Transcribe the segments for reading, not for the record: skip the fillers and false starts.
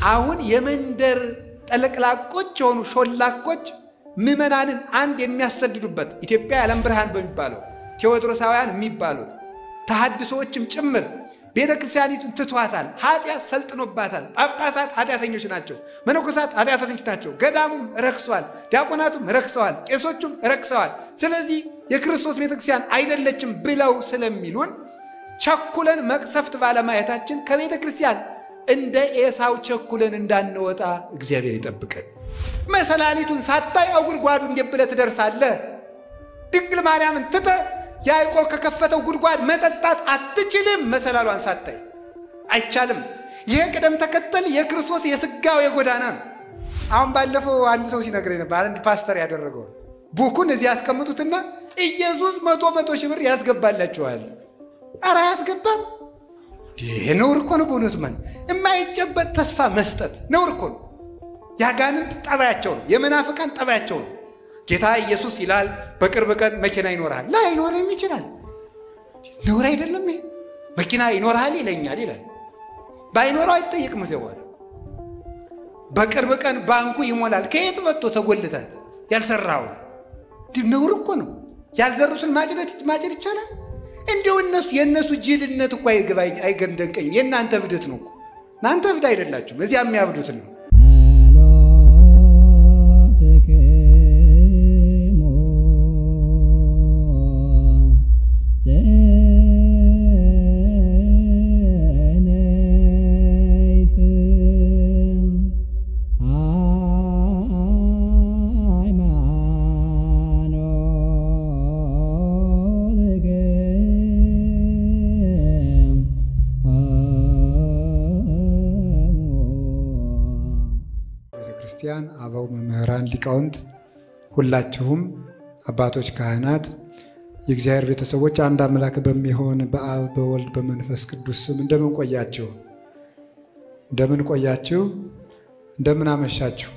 አሁን የመንደር ጠለቅላቆች የሆኑ ሾላቆች ምዕመናንን አንድ የሚያሰድዱበት ኢትዮጵያ የዓለም ብርሃን በሚባለው ቴዎድሮሳውያን የሚባሉት ተሐድሶዎችም ጭምር ቤተ ክርስቲያኒቱን ትቷታል። ኃጢአት ሰልጥኖባታል። ጳጳሳት ኃጢአተኞች ናቸው። መነኮሳት ኃጢአተኞች ናቸው። ገዳሙም ረክሷል። ዲያቆናቱም ረክሰዋል። ቄሶቹም ረክሰዋል። ስለዚህ የክርስቶስ ቤተ ክርስቲያን አይደለችም ብለው ስለሚሉን ቸኩለን መቅሰፍት ባለማየታችን ከቤተ ክርስቲያን እንደ ኤሳው ቸኩለን እንዳንወጣ እግዚአብሔር ይጠብቀን። መሰላሊቱን ሳታይ አጉድጓዱ እንደብለ ትደርሳለህ። ድንግል ማርያምን ትተህ ያዕቆብ ከከፈተው ጉድጓድ መጠጣት አትችልም። መሰላሏን ሳታይ አይቻልም። ይሄ ቅደም ተከተል የክርስቶስ የሥጋው የጎዳና ነው። አሁን ባለፈው አንድ ሰው ሲነግረኝ ነበር። አንድ ፓስተር ያደረገው ቡኩን እዚህ ያስቀምጡትና ኢየሱስ 100 ሺህ ብር ያስገባላችኋል። ኧረ ያስገባም። ይሄ ነውር እኮ ነው። በእውነቱ የማይጨበጥ ተስፋ መስጠት ነውር እኮ ነው። ያጋንንት ጠባያቸው ነው። የመናፍቃን ጠባያቸው ነው። ጌታ ኢየሱስ ይላል በቅርብ ቀን መኪና ይኖርሃል። ላይኖርም ይችላል። ነውር አይደለም ይሄ። መኪና ይኖርሃል ይለኛል ይላል። ባይኖረው አይጠየቅም። ዘዋለ በቅርብ ቀን ባንኩ ይሞላል። ከየት መጥቶ ተጎልታል ያልሰራው? ነውር እኮ ነው። ያልዘሩትን ማጭድ ይቻላል? እንደው የነሱ ጅልነት እኮ አይገንደንቀኝም። የእናንተ እብደት ነው እኮ። እናንተ እብድ አይደላችሁም። እዚያ የሚያብዱትን ነው። ክርስቲያን አበው መምህራን ሊቃውንት ሁላችሁም አባቶች ካህናት የእግዚአብሔር ቤተሰቦች አንድ አምላክ በሚሆን በአብ በወልድ በመንፈስ ቅዱስ ስም እንደምን ቆያችሁ? እንደምን አመሻችሁ?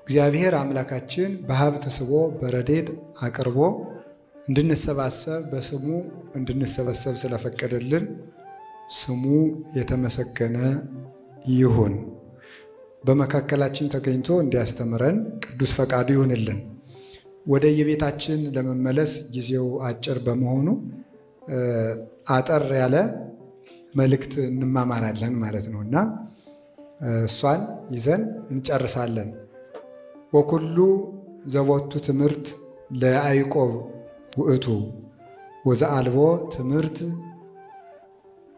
እግዚአብሔር አምላካችን በሀብት ስቦ በረድኤት አቅርቦ እንድንሰባሰብ በስሙ እንድንሰበሰብ ስለፈቀደልን ስሙ የተመሰገነ ይሁን። በመካከላችን ተገኝቶ እንዲያስተምረን ቅዱስ ፈቃዱ ይሁንልን። ወደ የቤታችን ለመመለስ ጊዜው አጭር በመሆኑ አጠር ያለ መልእክት እንማማራለን ማለት ነውና እሷን ይዘን እንጨርሳለን። ወኩሉ ዘቦቱ ትምህርት ለያዕቆብ ውእቱ ወዘአልቦ ትምህርት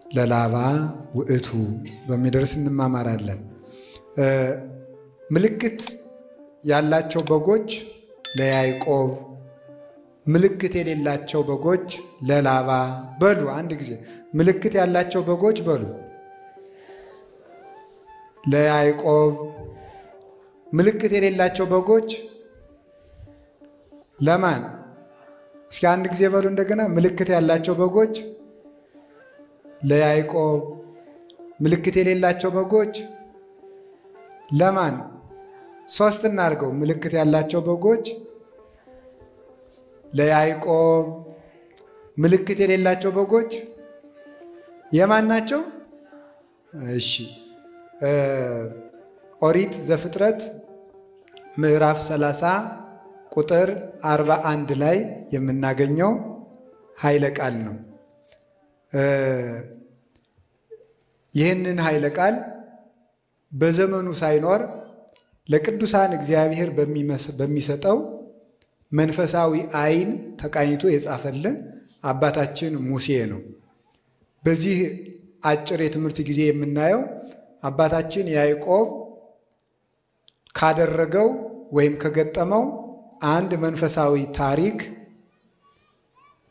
ለላባ ውእቱ በሚደርስ እንማማራለን። ምልክት ያላቸው በጎች ለያዕቆብ፣ ምልክት የሌላቸው በጎች ለላባ በሉ። አንድ ጊዜ ምልክት ያላቸው በጎች በሉ። ለያዕቆብ፣ ምልክት የሌላቸው በጎች ለማን? እስኪ አንድ ጊዜ በሉ እንደገና። ምልክት ያላቸው በጎች ለያዕቆብ፣ ምልክት የሌላቸው በጎች ለማን? ሶስት እናድርገው። ምልክት ያላቸው በጎች ለያዕቆብ፣ ምልክት የሌላቸው በጎች የማን ናቸው? እሺ፣ ኦሪት ዘፍጥረት ምዕራፍ 30 ቁጥር 41 ላይ የምናገኘው ኃይለ ቃል ነው። ይህንን ኃይለ ቃል በዘመኑ ሳይኖር ለቅዱሳን እግዚአብሔር በሚሰጠው መንፈሳዊ ዓይን ተቃኝቶ የጻፈልን አባታችን ሙሴ ነው። በዚህ አጭር የትምህርት ጊዜ የምናየው አባታችን ያዕቆብ ካደረገው ወይም ከገጠመው አንድ መንፈሳዊ ታሪክ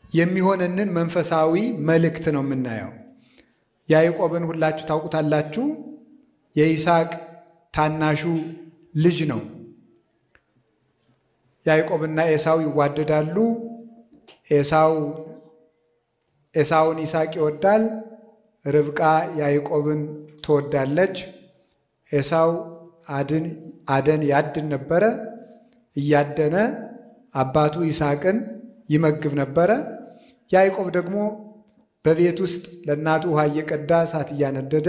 የሚሆነንን መንፈሳዊ መልእክት ነው የምናየው። ያዕቆብን ሁላችሁ ታውቁታላችሁ። የይስሐቅ ታናሹ ልጅ ነው። ያዕቆብና ኤሳው ይዋደዳሉ። ኤሳውን ይስሐቅ ይወዳል። ርብቃ ያዕቆብን ትወዳለች። ኤሳው አደን ያድን ነበረ። እያደነ አባቱ ይስሐቅን ይመግብ ነበረ። ያዕቆብ ደግሞ በቤት ውስጥ ለእናቱ ውሃ እየቀዳ እሳት እያነደደ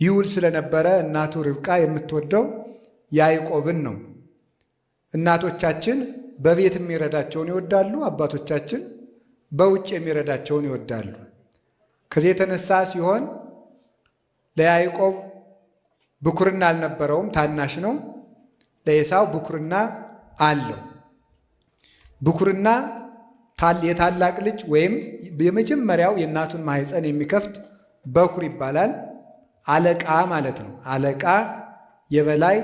ይውል ስለነበረ እናቱ ርብቃ የምትወደው ያዕቆብን ነው። እናቶቻችን በቤት የሚረዳቸውን ይወዳሉ፣ አባቶቻችን በውጭ የሚረዳቸውን ይወዳሉ። ከዚህ የተነሳ ሲሆን ለያዕቆብ ብኩርና አልነበረውም፣ ታናሽ ነው። ለኤሳው ብኩርና አለው። ብኩርና የታላቅ ልጅ ወይም የመጀመሪያው የእናቱን ማህፀን የሚከፍት በኩር ይባላል። አለቃ ማለት ነው። አለቃ የበላይ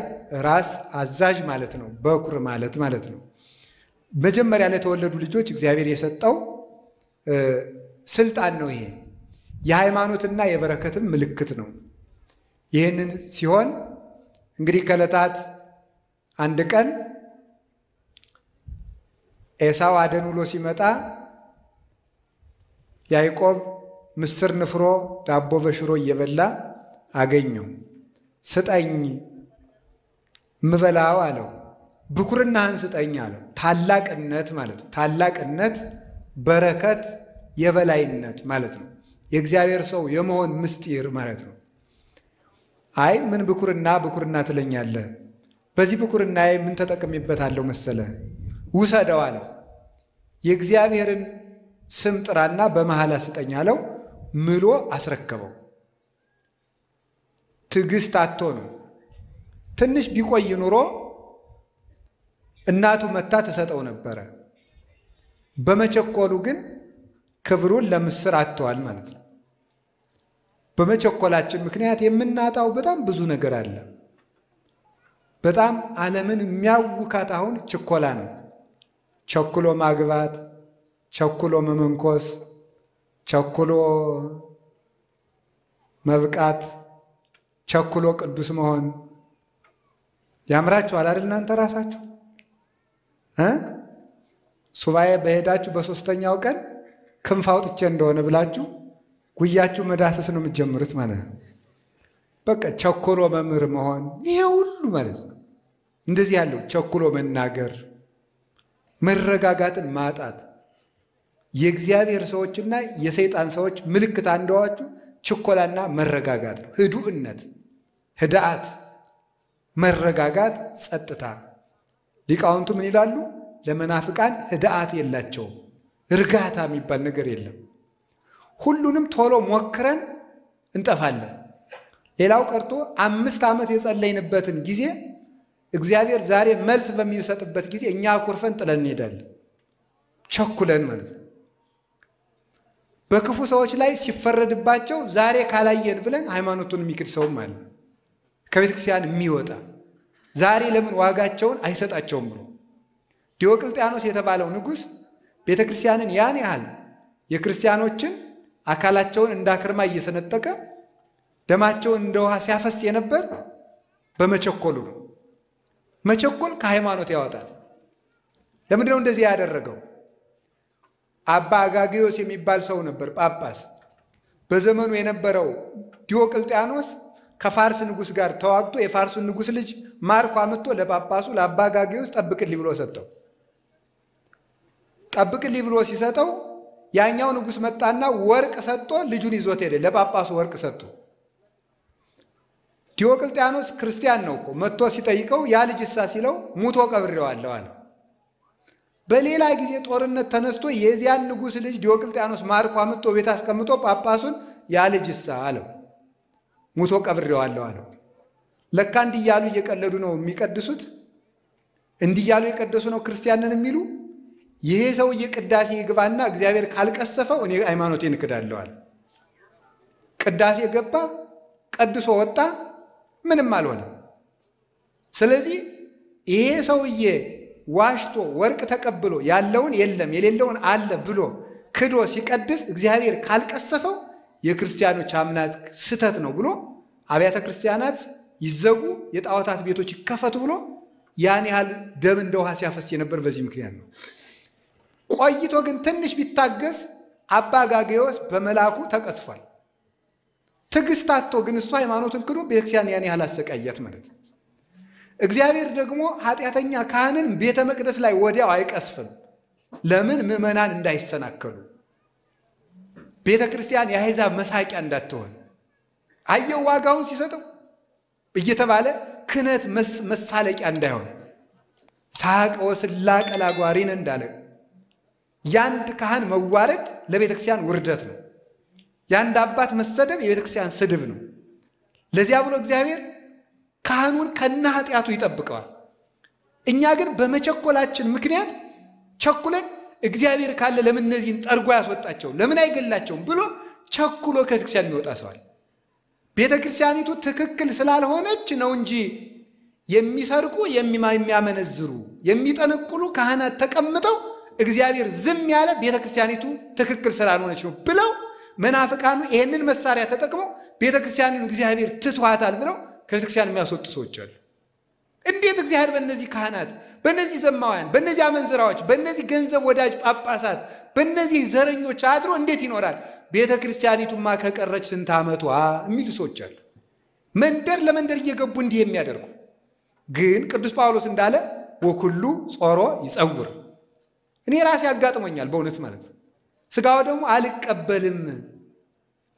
ራስ አዛዥ ማለት ነው። በኩር ማለት ነው። መጀመሪያ ለተወለዱ ልጆች እግዚአብሔር የሰጠው ስልጣን ነው። ይሄ የሃይማኖትና የበረከትም ምልክት ነው። ይህንን ሲሆን እንግዲህ ከዕለታት አንድ ቀን ኤሳው አደን ውሎ ሲመጣ ያዕቆብ ምስር ንፍሮ ዳቦ በሽሮ እየበላ አገኘው። ስጠኝ ምበላው አለው። ብኩርናህን ስጠኝ አለው። ታላቅነት ማለት ነው። ታላቅነት፣ በረከት፣ የበላይነት ማለት ነው። የእግዚአብሔር ሰው የመሆን ምስጢር ማለት ነው። አይ ምን ብኩርና ትለኛለህ? በዚህ ብኩርናዬ ምን ተጠቅሜበታለሁ መሰለ? ውሰደው አለው። የእግዚአብሔርን ስም ጥራና በመሐላ ስጠኝ አለው። ምሎ አስረከበው። ትዕግስት አጥቶ ነው። ትንሽ ቢቆይ ኑሮ እናቱ መታ ትሰጠው ነበረ። በመቸኮሉ ግን ክብሩን ለምስር አጥተዋል ማለት ነው። በመቸኮላችን ምክንያት የምናጣው በጣም ብዙ ነገር አለ። በጣም ዓለምን የሚያውካት አሁን ችኮላ ነው። ቸኩሎ ማግባት፣ ቸኩሎ መመንኮስ፣ ቸኩሎ መብቃት፣ ቸኩሎ ቅዱስ መሆን ያምራችኋል አይደል? እናንተ ራሳችሁ ሱባኤ በሄዳችሁ በሶስተኛው ቀን ክንፍ አውጥቼ እንደሆነ ብላችሁ ጉያችሁ መዳሰስ ነው የምትጀምሩት ማለት ነው። በቃ ቸኩሎ መምህር መሆን ይሄ ሁሉ ማለት ነው። እንደዚህ ያለው ቸኩሎ መናገር፣ መረጋጋትን ማጣት የእግዚአብሔር ሰዎችና የሰይጣን ሰዎች ምልክት አንደዋችሁ ችኮላና መረጋጋት ነው። ህዱእነት፣ ህዳአት፣ መረጋጋት፣ ጸጥታ። ሊቃውንቱ ምን ይላሉ? ለመናፍቃን ህዳአት የላቸውም። እርጋታ የሚባል ነገር የለም። ሁሉንም ቶሎ ሞክረን እንጠፋለን። ሌላው ቀርቶ 5 ዓመት የጸለይንበትን ጊዜ እግዚአብሔር ዛሬ መልስ በሚሰጥበት ጊዜ እኛ አኩርፈን ጥለን እንሄዳለን። ቸኩለን ማለት ነው። በክፉ ሰዎች ላይ ሲፈረድባቸው ዛሬ ካላየን ብለን ሃይማኖቱን የሚክድ ሰውም አለ። ከቤተ ክርስቲያን የሚወጣ ዛሬ ለምን ዋጋቸውን አይሰጣቸውም ብሎ ዲዮቅልጥያኖስ የተባለው ንጉሥ ቤተ ክርስቲያንን ያን ያህል የክርስቲያኖችን አካላቸውን እንዳክርማ እየሰነጠቀ ደማቸውን እንደ ውሃ ሲያፈስ የነበር በመቸኮሉ ነው። መቸኮል ከሃይማኖት ያወጣል። ለምንድን ነው እንደዚህ ያደረገው? አባ አጋግዮስ የሚባል ሰው ነበር፣ ጳጳስ። በዘመኑ የነበረው ዲዮቅልጥያኖስ ከፋርስ ንጉሥ ጋር ተዋግቶ የፋርሱን ንጉሥ ልጅ ማርኮ አምጥቶ ለጳጳሱ ለአባ አጋግዮስ ጠብቅልኝ ብሎ ሰጠው። ጠብቅልኝ ብሎ ሲሰጠው ያኛው ንጉሥ መጣና ወርቅ ሰጥቶ ልጁን ይዞት ሄደ። ለጳጳሱ ወርቅ ሰጥቶ ዲዮቅልጥያኖስ ክርስቲያን ነው እኮ መጥቶ ሲጠይቀው ያ ልጅ እሳ ሲለው ሙቶ ቀብሬዋለሁ አለ። በሌላ ጊዜ ጦርነት ተነስቶ የዚያን ንጉሥ ልጅ ዲዮቅልጥያኖስ ማርኮ አምጥቶ ቤት አስቀምጦ ጳጳሱን ያ ልጅ እሳ አለው ሙቶ ቀብሬዋለሁ አለው። ለካ እንዲያሉ እየቀለዱ ነው የሚቀድሱት። እንዲያሉ የቀደሱ ነው ክርስቲያንን የሚሉ። ይሄ ሰውዬ ቅዳሴ ይግባና እግዚአብሔር ካልቀሰፈው እኔ ሃይማኖቴን እክዳለሁ አለ። ቅዳሴ ገባ፣ ቀድሶ ወጣ፣ ምንም አልሆነም። ስለዚህ ይሄ ሰውዬ ዋሽቶ ወርቅ ተቀብሎ ያለውን የለም የሌለውን አለ ብሎ ክዶ ሲቀድስ እግዚአብሔር ካልቀሰፈው የክርስቲያኖች አምላክ ስተት ነው ብሎ አብያተ ክርስቲያናት ይዘጉ፣ የጣዖታት ቤቶች ይከፈቱ ብሎ ያን ያህል ደም እንደ ውሃ ሲያፈስ የነበር በዚህ ምክንያት ነው። ቆይቶ ግን ትንሽ ቢታገስ አባ አጋግዮስ በመላኩ ተቀስፏል። ትዕግስት አጥቶ ግን እሱ ሃይማኖትን ክዶ ቤተክርስቲያን ያን ያህል አሰቃያት ማለት ነው። እግዚአብሔር ደግሞ ኃጢአተኛ ካህንን ቤተ መቅደስ ላይ ወዲያው አይቀስፍም። ለምን? ምዕመናን እንዳይሰናከሉ፣ ቤተ ክርስቲያን የአሕዛብ መሳቂያ እንዳትሆን፣ አየው ዋጋውን ሲሰጠው እየተባለ ክህነት መሳለቂያ እንዳይሆን ሳቅ ወስላቅ ላጓሪን እንዳለ ያንድ ካህን መዋረድ ለቤተክርስቲያን ውርደት ነው። ያንድ አባት መሰደብ የቤተክርስቲያን ስድብ ነው። ለዚያ ብሎ እግዚአብሔር ካህኑን ከነ ኃጢአቱ ይጠብቀዋል። እኛ ግን በመቸኮላችን ምክንያት ቸኩለን እግዚአብሔር ካለ ለምን እነዚህን ጠርጎ ያስወጣቸው ለምን አይገላቸውም ብሎ ቸኩሎ ከቤተክርስቲያን የሚወጣ ሰዋል። ቤተክርስቲያኒቱ ትክክል ስላልሆነች ነው እንጂ የሚሰርቁ የሚያመነዝሩ የሚጠነቁሉ ካህናት ተቀምጠው እግዚአብሔር ዝም ያለ ቤተክርስቲያኒቱ ትክክል ስላልሆነች ነው ብለው መናፍቃኑ ይሄንን መሳሪያ ተጠቅመው ቤተክርስቲያንን እግዚአብሔር ትቷታል ብለው ከቤተክርስቲያን የሚያስወጡ ሰዎች አሉ። እንዴት እግዚአብሔር በእነዚህ ካህናት በእነዚህ ዘማውያን በእነዚህ አመንዝራዎች በእነዚህ ገንዘብ ወዳጅ ጳጳሳት በእነዚህ ዘረኞች አድሮ እንዴት ይኖራል? ቤተክርስቲያኒቱማ ከቀረች ስንት ዓመቷ የሚሉ ሰዎች አሉ። መንደር ለመንደር እየገቡ እንዲህ የሚያደርጉ ግን ቅዱስ ጳውሎስ እንዳለ ወኩሉ ጾሮ ይጸውር። እኔ ራሴ ያጋጥሞኛል በእውነት ማለት ነው። ስጋው ደግሞ አልቀበልም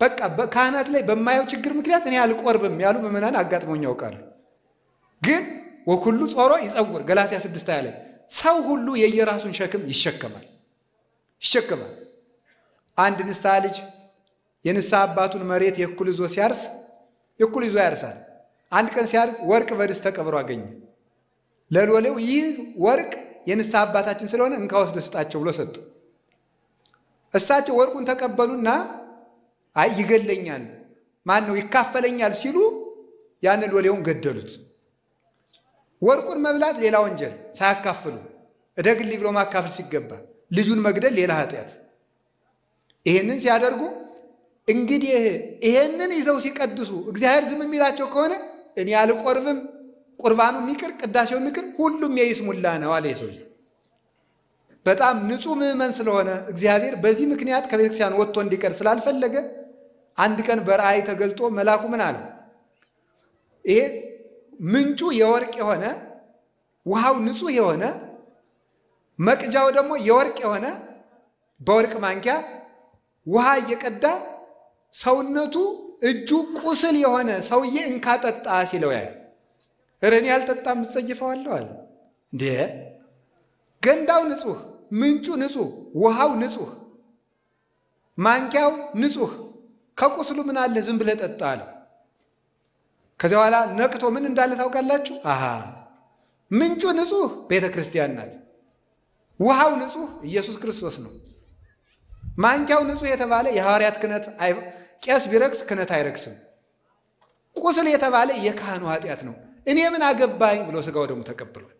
በቃ በካህናት ላይ በማየው ችግር ምክንያት እኔ አልቆርብም ያሉ ምዕመናን አጋጥሞኝ ያውቃሉ። ግን ወኩሉ ጾሮ ይጸውር ገላትያ 6 ላይ ሰው ሁሉ የየራሱን ሸክም ይሸከማል። አንድ ንስሐ ልጅ የንስሐ አባቱን መሬት የኩል ይዞ ሲያርስ የኩል ይዞ ያርሳል። አንድ ቀን ሲያርስ ወርቅ በድስት ተቀብሮ አገኘ። ለሎሌው ይህ ወርቅ የንስሐ አባታችን ስለሆነ እንካ ወስደህ ስጣቸው ብሎ ሰጡ። እሳቸው ወርቁን ተቀበሉና አይ ይገለኛል ማን ነው ይካፈለኛል ሲሉ ያን ሎሌውን ገደሉት። ወርቁን መብላት ሌላ ወንጀል ሳያካፍሉ እደግልኝ ብሎ ማካፈል ሲገባ ልጁን መግደል ሌላ ኃጢአት። ይሄንን ሲያደርጉ እንግዲህ ይሄንን ይዘው ሲቀድሱ እግዚአብሔር ዝም የሚላቸው ከሆነ እኔ አልቆርብም ቁርባኑ የሚቅር ቅዳሴው የሚቅር ሁሉም የይስሙላ ነው አለ ሰውዬ። በጣም ንጹህ ምዕመን ስለሆነ እግዚአብሔር በዚህ ምክንያት ከቤተክርስቲያን ወጥቶ እንዲቀር ስላልፈለገ አንድ ቀን በራእይ ተገልጦ መልአኩ ምን አለ? ይሄ ምንጩ የወርቅ የሆነ ውሃው ንጹህ የሆነ መቅጃው ደግሞ የወርቅ የሆነ በወርቅ ማንኪያ ውሃ እየቀዳ ሰውነቱ እጁ ቁስል የሆነ ሰውዬ እንካጠጣ ሲለው ያለ እረኔ ያልጠጣም እጸይፈዋለሁ አለ። እንዴ ገንዳው ንጹህ ምንጩ ንጹህ ውሃው ንጹህ ማንኪያው ንጹህ ከቁስሉ ምን አለ ዝም ብለህ ጠጣ አለ። ከዚያ በኋላ ነቅቶ ምን እንዳለ ታውቃላችሁ? አሃ ምንጩ ንጹህ ቤተክርስቲያን ናት። ውሃው ንጹህ ኢየሱስ ክርስቶስ ነው። ማንኪያው ንጹህ የተባለ የሐዋርያት ክህነት ቄስ ቢረክስ ክህነት አይረክስም። ቁስል የተባለ የካህኑ ኃጢአት ነው። እኔ ምን አገባኝ ብሎ ስጋው ደግሞ ተቀብሏል።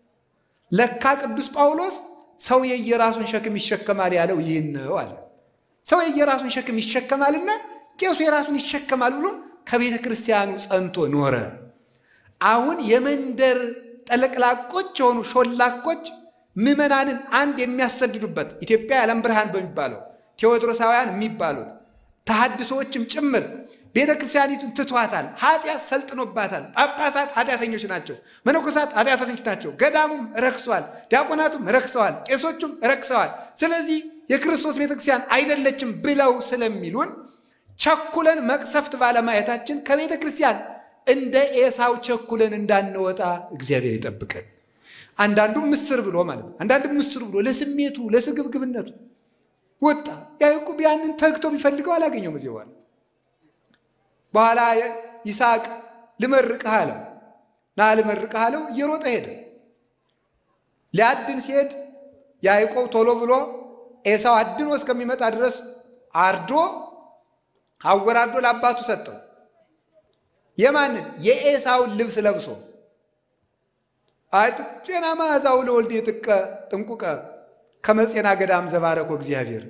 ለካ ቅዱስ ጳውሎስ ሰው የየራሱን ሸክም ይሸከማል ያለው ይህን ነው አለ። ሰው የየራሱን ሸክም ይሸከማልና ቄሱ የራሱን ይሸከማል ብሎ ከቤተ ክርስቲያኑ ጸንቶ ኖረ። አሁን የመንደር ጠለቅላቆች የሆኑ ሾላቆች ምዕመናንን አንድ የሚያሰድዱበት ኢትዮጵያ የዓለም ብርሃን በሚባለው ቴዎድሮሳውያን የሚባሉት ተሐድሶዎችም ጭምር ቤተ ክርስቲያኒቱን ትቷታል። ኃጢአት ሰልጥኖባታል። ጳጳሳት ኃጢአተኞች ናቸው። መነኮሳት ኃጢአተኞች ናቸው። ገዳሙም ረክሰዋል። ዲያቆናቱም ረክሰዋል። ቄሶቹም ረክሰዋል። ስለዚህ የክርስቶስ ቤተ ክርስቲያን አይደለችም ብለው ስለሚሉን ቸኩለን መቅሰፍት ባለማየታችን ከቤተ ክርስቲያን እንደ ኤሳው ቸኩለን እንዳንወጣ እግዚአብሔር ይጠብቀን። አንዳንዱ ምስር ብሎ ማለት አንዳንዱ ምስር ብሎ ለስሜቱ ለስግብግብነቱ ወጣ። ያዕቆብ ያንን ተግቶ ቢፈልገው አላገኘውም። እዚህ በኋላ ይስሐቅ ልመርቅህ አለው። ና ልመርቅህ አለው። እየሮጠ ሄደ። ሊያድን ሲሄድ ያዕቆብ ቶሎ ብሎ ኤሳው አድኖ እስከሚመጣ ድረስ አርዶ አወራዶ ለአባቱ ሰጠው። የማንን? የኤሳውን ልብስ ለብሶ አጥጤና ማዛው ለወልድ የጥቀ ጥንቁቀ ከመጽና ገዳም ዘባረኮ እግዚአብሔር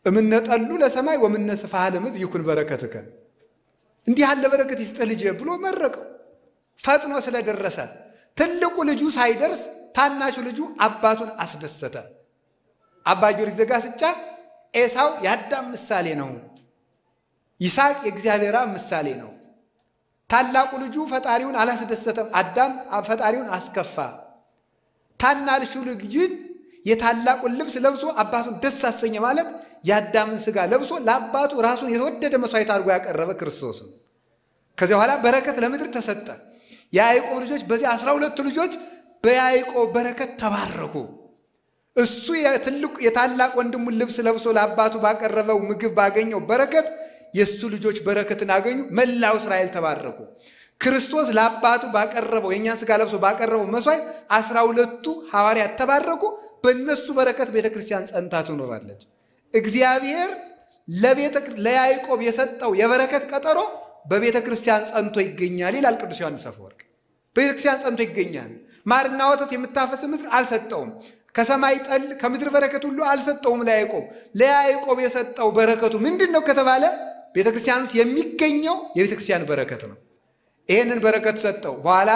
እምነጠሉ ለሰማይ ወምነ ስፋህ ለምድር ይኩን በረከትከ እንዲህ ያለ በረከት ይስጥህ ልጄ ብሎ መረቀው። ፈጥኖ ስለደረሰ ትልቁ ልጁ ሳይደርስ ታናሹ ልጁ አባቱን አስደሰተ። አባ ጊዮርጊስ ዘጋስጫ ኤሳው የአዳም ምሳሌ ነው፣ ይስሐቅ የእግዚአብሔር ምሳሌ ነው። ታላቁ ልጁ ፈጣሪውን አላስደሰተም፣ አዳም ፈጣሪውን አስከፋ። ታናሹ ልጅ የታላቁን ልብስ ለብሶ አባቱን ደስ አሰኘ ማለት የአዳምን ስጋ ለብሶ ለአባቱ ራሱን የተወደደ መስዋዕት አድርጎ ያቀረበ ክርስቶስ ነው። ከዚያ በኋላ በረከት ለምድር ተሰጠ። የያዕቆብ ልጆች በዚህ 12 ልጆች በያዕቆብ በረከት ተባረኩ። እሱ የታላቅ ወንድሙን ልብስ ለብሶ ለአባቱ ባቀረበው ምግብ ባገኘው በረከት የሱ ልጆች በረከትን አገኙ። መላው እስራኤል ተባረኩ። ክርስቶስ ለአባቱ ባቀረበው የኛን ሥጋ ለብሶ ባቀረበው መስዋዕት 12ቱ ሐዋርያት ተባረኩ። በእነሱ በረከት ቤተክርስቲያን ጸንታ ትኖራለች። እግዚአብሔር ለያዕቆብ የሰጠው የበረከት ቀጠሮ በቤተክርስቲያን ጸንቶ ይገኛል ይላል ቅዱስ ዮሐንስ አፈወርቅ። በቤተክርስቲያን ጸንቶ ይገኛል። ማርና ወተት የምታፈስ ምድር አልሰጠውም። ከሰማይ ጠል ከምድር በረከት ሁሉ አልሰጠውም ለያዕቆብ። ለያዕቆብ የሰጠው በረከቱ ምንድነው ከተባለ ቤተክርስቲያን ውስጥ የሚገኘው የቤተክርስቲያን በረከት ነው። ይሄንን በረከት ሰጠው። በኋላ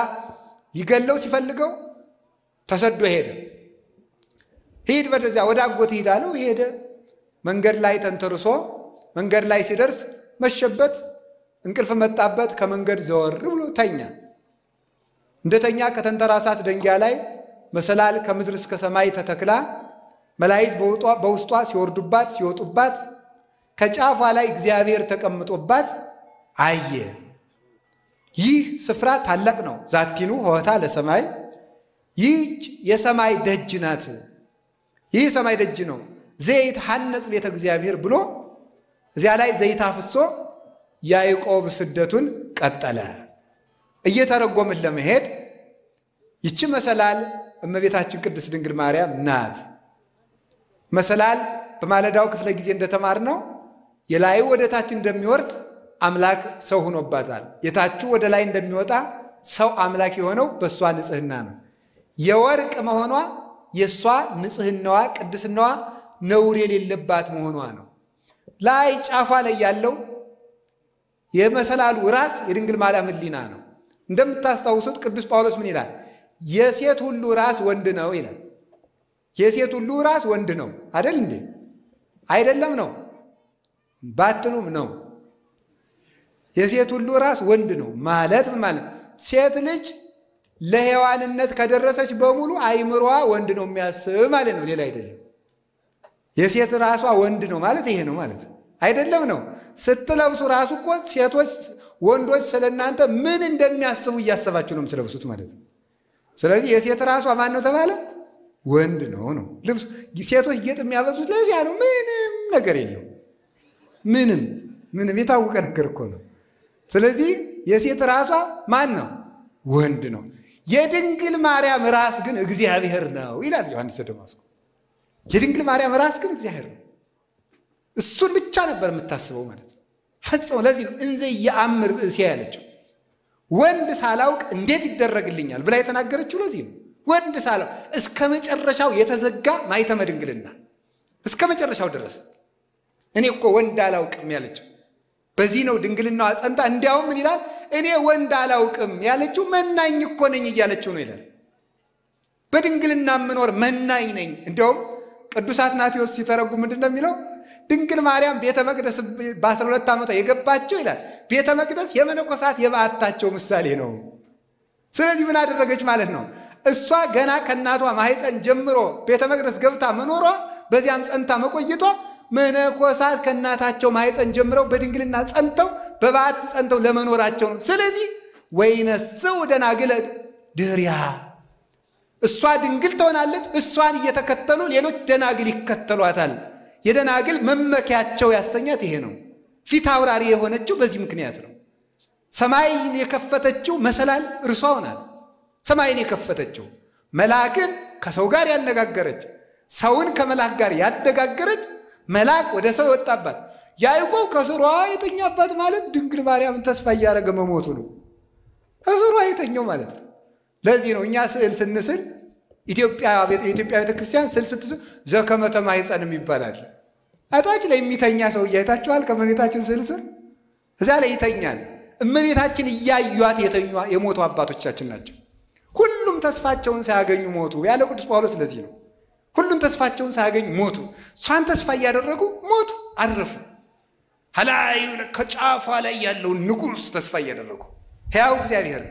ሊገለው ሲፈልገው ተሰዶ ሄደ። ሂድ ወደዚያ ወደ አጎት ሂድ አለው። ሄደ። መንገድ ላይ ተንተርሶ መንገድ ላይ ሲደርስ መሸበት፣ እንቅልፍ መጣበት። ከመንገድ ዘወር ብሎ ተኛ። እንደተኛ ከተንተራሳት ደንጊያ ላይ መሰላል ከምድር እስከ ሰማይ ተተክላ መላእክት በውስጧ ሲወርዱባት ሲወጡባት ከጫፏ ላይ እግዚአብሔር ተቀምጦባት አየ። ይህ ስፍራ ታላቅ ነው። ዛቲኑ ሆታ ለሰማይ፣ ይህ የሰማይ ደጅ ናት። ይህ ሰማይ ደጅ ነው። ዘይት ሐነጽ ቤተ እግዚአብሔር ብሎ እዚያ ላይ ዘይት አፍሶ ያዕቆብ ስደቱን ቀጠለ። እየተረጎምን ለመሄድ ይቺ መሰላል እመቤታችን ቅድስት ድንግል ማርያም ናት። መሰላል በማለዳው ክፍለ ጊዜ እንደተማርነው የላዩ ወደ ታች እንደሚወርድ አምላክ ሰው ሆኖባታል። የታቹ ወደ ላይ እንደሚወጣ ሰው አምላክ የሆነው በሷ ንጽህና ነው። የወርቅ መሆኗ የሷ ንጽህናዋ ቅድስናዋ ነውር የሌለባት መሆኗ ነው። ላይ ጫፏ ላይ ያለው የመሰላሉ ራስ የድንግል ማርያም ሕሊና ነው። እንደምታስታውሱት ቅዱስ ጳውሎስ ምን ይላል? የሴት ሁሉ ራስ ወንድ ነው ይላል። የሴት ሁሉ ራስ ወንድ ነው አይደል እንዴ? አይደለም ነው ባትሉም ነው። የሴት ሁሉ ራስ ወንድ ነው ማለት ምን ማለት? ሴት ልጅ ለሔዋንነት ከደረሰች በሙሉ አይምሯ ወንድ ነው የሚያስብ ማለት ነው፣ ሌላ አይደለም። የሴት ራሷ ወንድ ነው ማለት ይሄ ነው ማለት አይደለም ነው። ስትለብሱ ራሱ እኮ ሴቶች ወንዶች ስለናንተ ምን እንደሚያስቡ እያሰባችሁ ነው የምትለብሱት ማለት ነው። ስለዚህ የሴት ራሷ ማን ነው ተባለ? ወንድ ነው ነው። ልብስ ሴቶች ጌጥ የሚያበዙት ለዚያ ነው። ምንም ነገር የለው። ምንም የታወቀ ነገር እኮ ነው። ስለዚህ የሴት ራሷ ማን ነው? ወንድ ነው። የድንግል ማርያም ራስ ግን እግዚአብሔር ነው ይላል ዮሐንስ ዘደማስቆ። የድንግል ማርያም ራስ ግን እግዚአብሔር ነው። እሱን ብቻ ነበር የምታስበው ማለት ነው ፈጽሞ። ለዚህ ነው እንዘ ያአምር ብእሴ ያለችው። ወንድ ሳላውቅ እንዴት ይደረግልኛል ብላ የተናገረችው ለዚህ ነው። ወንድ ሳላውቅ እስከ መጨረሻው የተዘጋ ማይተመ ድንግልና እስከ መጨረሻው ድረስ እኔ እኮ ወንድ አላውቅም ያለችው በዚህ ነው ድንግልናዋ ጸንታ። እንዲያውም ምን ይላል? እኔ ወንድ አላውቅም ያለችው መናኝ እኮ ነኝ እያለችው ነው ይላል። በድንግልና ምኖር መናኝ ነኝ። እንዲያውም ቅዱስ አትናቴዎስ ሲተረጉም ምንድነው የሚለው? ድንግል ማርያም ቤተ መቅደስ በ12 ዓመቷ የገባቸው ይላል። ቤተ መቅደስ የመነኮሳት የበዓታቸው ምሳሌ ነው። ስለዚህ ምን አደረገች ማለት ነው? እሷ ገና ከእናቷ ማህፀን ጀምሮ ቤተ መቅደስ ገብታ መኖሯ በዚያም ጸንታ መቆየቷ መነኮሳት ከእናታቸው ማህፀን ጀምረው በድንግልና ጸንተው በበዓት ጸንተው ለመኖራቸው ነው። ስለዚህ ወይነስው ደናግል ድህሪያ እሷ ድንግል ትሆናለች። እሷን እየተከተሉ ሌሎች ደናግል ይከተሏታል። የደናግል መመኪያቸው ያሰኛት ይሄ ነው። ፊት አውራሪ የሆነችው በዚህ ምክንያት ነው። ሰማይን የከፈተችው መሰላል እርሷው ናት። ሰማይን የከፈተችው መልአክን ከሰው ጋር ያነጋገረች፣ ሰውን ከመልአክ ጋር ያደጋገረች፣ መልአክ ወደ ሰው የወጣባት፣ ያዕቆብ ከስሯ የተኛባት ማለት ድንግል ማርያምን ተስፋ እያደረገ መሞቱ ነው። ከስሯ የተኛው ማለት ነው። ለዚህ ነው እኛ ስዕል ስንስል የኢትዮጵያ ቤተክርስቲያን ስዕል ስትስል ዘከመተ ማኅፀንም ይባላል። አታች ላይ የሚተኛ ሰው እያይታችኋል። ከመቤታችን ስዕል ስር እዚያ ላይ ይተኛል። እመቤታችን እያዩት የተኙ የሞቱ አባቶቻችን ናቸው። ሁሉም ተስፋቸውን ሳያገኙ ሞቱ ያለው ቅዱስ ጳውሎስ ለዚህ ነው። ሁሉም ተስፋቸውን ሳያገኙ ሞቱ። እሷን ተስፋ እያደረጉ ሞቱ፣ አረፉ። ሀላዩ ከጫፏ ላይ ያለውን ንጉሥ ተስፋ እያደረጉ ሕያው እግዚአብሔር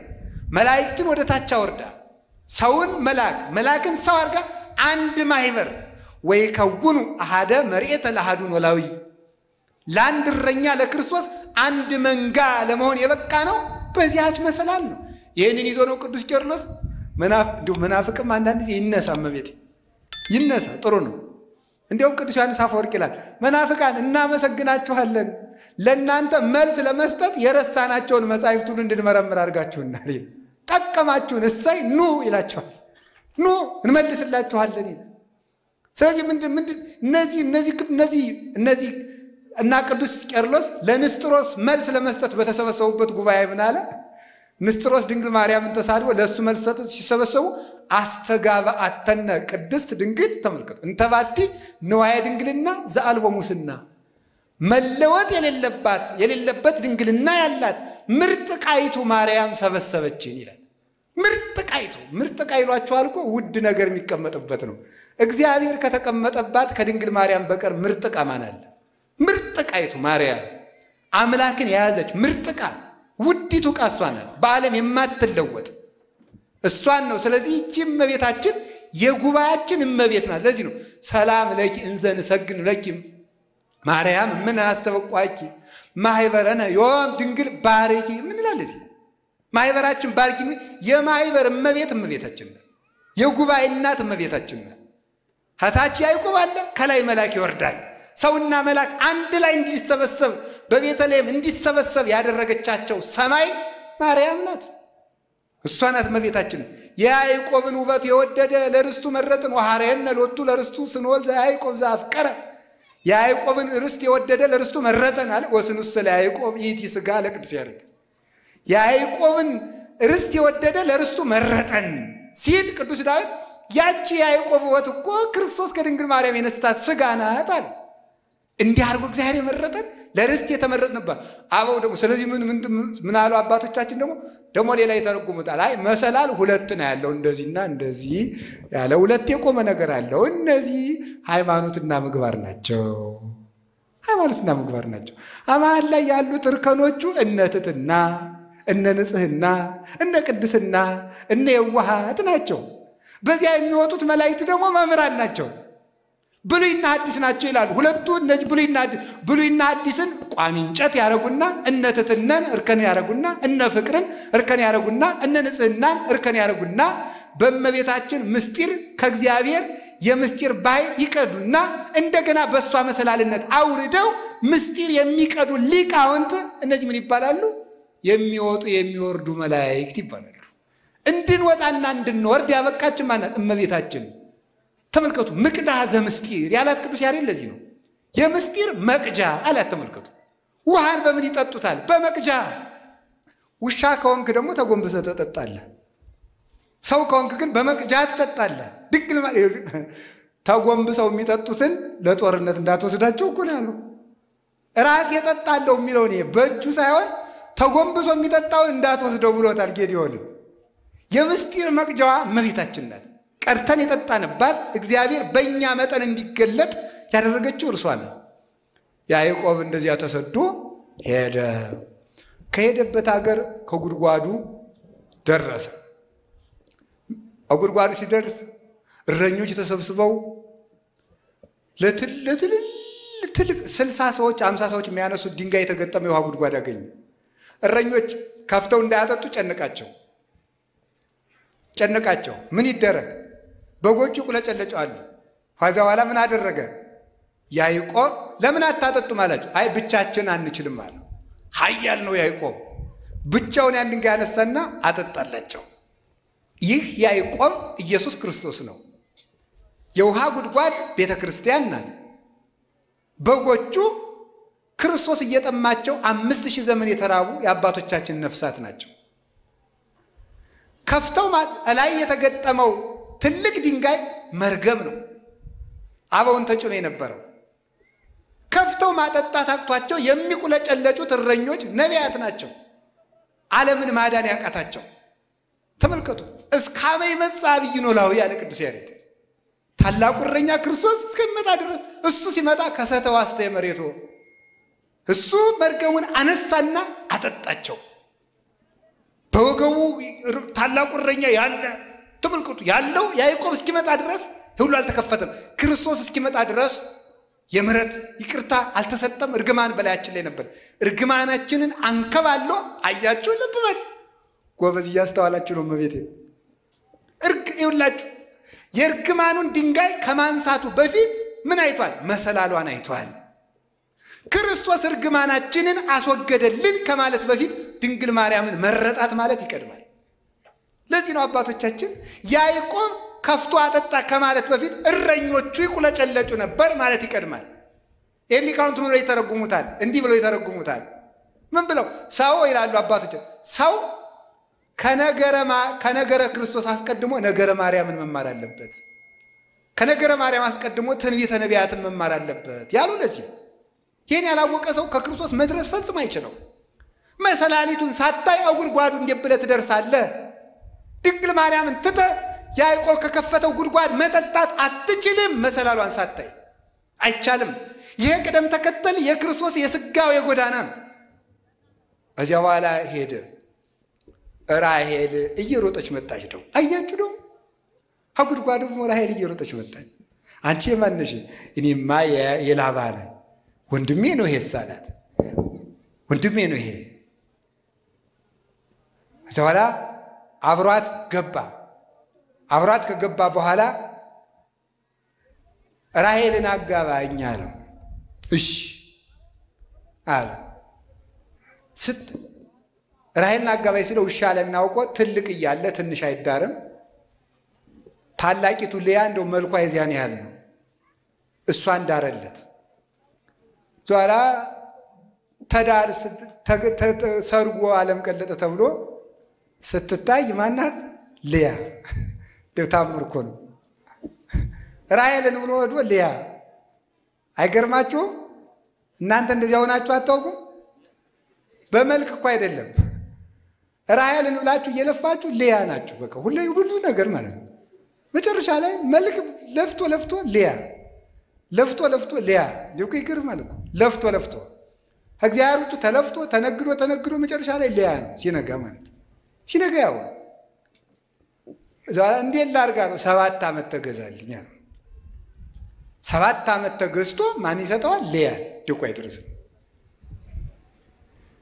መላእክትን ወደ ታች አወርዳ ሰውን መላክን ሰው አድርጋ አንድ ማህበር ወይ ከውኑ አሃደ መርኤተ ለአሐዱ ኖላዊ ለአንድ እረኛ ለክርስቶስ አንድ መንጋ ለመሆን የበቃ ነው በዚያች መሰላል ነው። ይሄንን ይዞ ነው ቅዱስ ቄርሎስ መናፍቅም አንዳንድ ጊዜ ይነሳ እመቤቴ ይነሳ ጥሩ ነው። እንዲያውም ቅዱስ ዮሐንስ አፈወርቅ ይላል መናፍቃን እናመሰግናችኋለን ለእናንተ መልስ ለመስጠት የረሳናቸውን መጻሕፍት ሁሉ እንድንመረምር አድርጋችሁናል ጠቀማችሁን እሰይ ኑ ይላችኋል ኑ እንመልስላችኋለን ይላል። ስለዚህ እነዚህ እና ቅዱስ ቄርሎስ ለንስጥሮስ መልስ ለመስጠት በተሰበሰቡበት ጉባኤ ምን አለ? ንስጥሮስ ድንግል ማርያምን ተሳድቦ ለሱ መልስ ሲሰበሰቡ አስተጋባአተነ ቅድስት ድንግል ተመልከቱ እንተባቲ ንዋየ ድንግልና ዘአልቦ ሙስና መለወጥ የሌለበት ድንግልና ያላት ምርጥ ቃይቱ ማርያም ሰበሰበችን ይላል። ምርጥ ቃይሏቸው አልቆ ውድ ነገር የሚቀመጥበት ነው። እግዚአብሔር ከተቀመጠባት ከድንግል ማርያም በቀር ምርጥ ቃ ማን አለ? ምርጥ ቃይቱ ማርያም አምላክን የያዘች ምርጥ ቃ ውዲቱ ቃ እሷ ናት። በዓለም የማትለወጥ እሷን ነው። ስለዚህ እቺ እመቤታችን የጉባኤያችን እመቤት ናት። ለዚህ ነው ሰላም ለኪ እንዘ ንሰግድ ለኪ ማርያም ምን አስተበቋቂ ማህበረነ ዮም ድንግል ባረኪ ምን ይላል? እዚህ ማህበራችን ባርኪ የማህበር እመቤታችን ናት። የጉባኤ እናት እመቤታችን ናት። ታች ያዕቆብ አለ ከላይ መልአክ ይወርዳል። ሰውና መልአክ አንድ ላይ እንዲሰበሰብ በቤተልሔም እንዲሰበሰብ ያደረገቻቸው ሰማይ ማርያም ናት። እሷ ናት እመቤታችን። የያዕቆብን ውበት የወደደ ለርስቱ መረጥን ወሐረየነ ሎቱ ለርስቱ ስንወልድ ያዕቆብ ዘአፍቀረ የያዕቆብን ርስት የወደደ ለርስቱ መረጠን አለ። ወስኑስ ለያዕቆብ ይእቲ ሥጋ ለቅዱስ ያሬድ የያዕቆብን ርስት የወደደ ለርስቱ መረጠን ሲል ቅዱስ ዳዊት ያቺ ያዕቆብ ውበት እኮ ክርስቶስ ከድንግል ማርያም የነሳት ሥጋ ናት አለ። እንዲህ አድርጎ እግዚአብሔር የመረጠን ለርስት የተመረጥንባት አበው ደግሞ ስለዚህ ምን አሉ አባቶቻችን ደግሞ ሌላ ይተረጉሙታል። አይ መሰላል ሁለት ነው ያለው እንደዚህና እንደዚህ ያለ ሁለት የቆመ ነገር አለው። እነዚህ ሃይማኖትና ምግባር ናቸው። አማን ላይ ያሉት እርከኖቹ እነ ትሕትና እነ ንጽህና እነ ቅድስና እነ የዋሃት ናቸው። በዚያ የሚወጡት መላእክት ደግሞ መምህራን ናቸው። ብሉይና ሐዲስ ናቸው ይላሉ። ሁለቱ እነዚህ ብሉይና ሐዲስን ቋሚ እንጨት ያረጉና እነ ትሕትናን እርከን ያረጉና እነ ፍቅርን እርከን ያረጉና እነ ንጽህናን እርከን ያረጉና በእመቤታችን ምስጢር ከእግዚአብሔር የምስጢር ባይ ይቀዱና እንደገና በእሷ መሰላልነት አውርደው ምስጢር የሚቀዱ ሊቃውንት እነዚህ ምን ይባላሉ? የሚወጡ የሚወርዱ መላእክት ይባላሉ። እንድንወጣና እንድንወርድ ያበቃችን ማናት? እመቤታችን። ተመልከቱ ምቅዳ ዘምስጢር ያላት ቅዱስ ያሬድ ለዚህ ነው የምስጢር መቅጃ አላት። ተመልከቱ ውሃን በምን ይጠጡታል? በመቅጃ። ውሻ ከሆንክ ደግሞ ተጎንብሰህ ትጠጣለህ። ሰው ከሆንክ ግን በመቅጃ ትጠጣለህ። ድንግል ተጎንብሰው የሚጠጡትን ለጦርነት እንዳትወስዳቸው እኮ ነው ያለው። ራስ የጠጣለው የሚለው ነው በእጁ ሳይሆን ተጎንብሶ የሚጠጣውን እንዳትወስደው ብሎታል ጌዲዮንን። የምስጢር መቅጃዋ እመቤታችን ናት። ቀርተን የጠጣንባት እግዚአብሔር በእኛ መጠን እንዲገለጥ ያደረገችው እርሷ ናት። ያዕቆብ እንደዚያ ተሰዶ ሄደ። ከሄደበት ሀገር ከጉድጓዱ ደረሰ። ጉድጓዱ ሲደርስ እረኞች ተሰብስበው ለትልቅ 60 ሰዎች 50 ሰዎች የሚያነሱት ድንጋይ የተገጠመ የውሃ ጉድጓድ አገኙ። እረኞች ከፍተው እንዳያጠጡ ጨነቃቸው። ምን ይደረግ? በጎቹ ቁለጨለጫሉ። ከዛ በኋላ ምን አደረገ? ያዕቆብ ለምን አታጠጡም አላቸው። አይ ብቻችን አንችልም አለ። ኃያል ነው ያዕቆብ። ብቻውን ያን ድንጋይ ያነሳና አጠጣላቸው። ይህ ያዕቆብ ኢየሱስ ክርስቶስ ነው። የውሃ ጉድጓድ ቤተ ክርስቲያን ናት። በጎቹ ክርስቶስ እየጠማቸው 5000 ዘመን የተራቡ የአባቶቻችን ነፍሳት ናቸው። ከፍተው ላይ የተገጠመው ትልቅ ድንጋይ መርገም ነው። አበውን ተጭኖ የነበረው ከፍተው ማጠጣት አቅቷቸው የሚቁለጨለጩት እረኞች ነቢያት ናቸው። ዓለምን ማዳን ያቃታቸው ተመልከቱ። እስካመ ይመጽእ ዐቢይ ኖላዊ ያለ ቅዱስ ያሬድ ታላቁ እረኛ ክርስቶስ እስከሚመጣ ድረስ እሱ ሲመጣ ከሰተው አስተየ መሬቶ እሱ መርገሙን አነሳና አጠጣቸው። በወገቡ ታላቁ እረኛ ያለ ተመልከቱ ያለው ያዕቆብ እስኪመጣ ድረስ ሁሉ አልተከፈተም። ክርስቶስ እስኪመጣ ድረስ የምህረት ይቅርታ አልተሰጠም። እርግማን በላያችን ላይ ነበር። እርግማናችንን አንከባሎ አያችሁ። ልብ በል ጎበዝ፣ እያስተዋላችሁ ነው መቤቴ። ይውላችሁ የእርግማኑን ድንጋይ ከማንሳቱ በፊት ምን አይቷል? መሰላሏን አይቷል። ክርስቶስ እርግማናችንን አስወገደልን ከማለት በፊት ድንግል ማርያምን መረጣት ማለት ይቀድማል። ለዚህ ነው አባቶቻችን ያዕቆብ ከፍቶ አጠጣ ከማለት በፊት እረኞቹ ይቁለጨለጩ ነበር ማለት ይቀድማል። ይህን ሊቃውንት ብለው ይተረጉሙታል። እንዲህ ብለው ይተረጉሙታል። ምን ብለው? ሰው ይላሉ አባቶች፣ ሰው ከነገረ ክርስቶስ አስቀድሞ ነገረ ማርያምን መማር አለበት፣ ከነገረ ማርያም አስቀድሞ ትንቢተ ነቢያትን መማር አለበት ያሉ ለዚህ። ይህን ያላወቀ ሰው ከክርስቶስ መድረስ ፈጽሞ አይችለው። መሰላሊቱን ሳታይ ጉድጓዱ እንዴት ብለህ ትደርሳለህ? ድንግል ማርያምን ትተህ ያዕቆብ ከከፈተው ጉድጓድ መጠጣት አትችልም። መሰላሏን ሳታይ አይቻልም። ይሄ ቅደም ተከተል የክርስቶስ የሥጋው የጎዳና ነው። እዚያ በኋላ ሄደ። ራሔል እየሮጠች መጣች። ነው አያችሁ ነው ጉድጓዱ ራሔል እየሮጠች መጣች። አንቺ የማን ነሽ? እኔማ የላባ ነኝ። ወንድሜ ነው ይሄ ሳላት፣ ወንድሜ ነው ይሄ። እዚያ በኋላ አብሯት ገባ። አብሯት ከገባ በኋላ ራሔልን አጋባኝ አለው። እሺ አለ። ራሔልን አጋባኝ ሲለው እሺ አለና አውቆ ትልቅ እያለ ትንሽ አይዳርም። ታላቂቱ ልያ እንደው መልኳ የዚያን ያህል ነው። እሷን ዳረለት። ዟላ ተዳር ሰርጎ ዓለም ቀለጠ ተብሎ ስትታይ ማናት? ልያ። ታምር እኮ ነው። ራሔልን ብሎ ወዶ ልያ። አይገርማችሁም? እናንተ እንደዚያ ሆናችሁ አታውቁም? በመልክ እኮ አይደለም። ራሔልን ብላችሁ እየለፋችሁ ልያ ናችሁ። በቃ ሁሉ ነገር ማለት ነው። መጨረሻ ላይ መልክ ለፍቶ ልያ፣ ለፍቶ ልያ። ይልቁ ይገርማል እኮ ለፍቶ እግዚአብሔር ውጭ ተለፍቶ ተነግዶ መጨረሻ ላይ ልያ ነው ሲነጋ ማለት ነው። ሲነጋ ያው ዛሬ እንዴት ላርጋ ነው? 7 ዓመት ተገዛልኝ ነው። 7 ዓመት ተገዝቶ ማን ይሰጠዋል? ልያ። ይልቁ አይደርስም።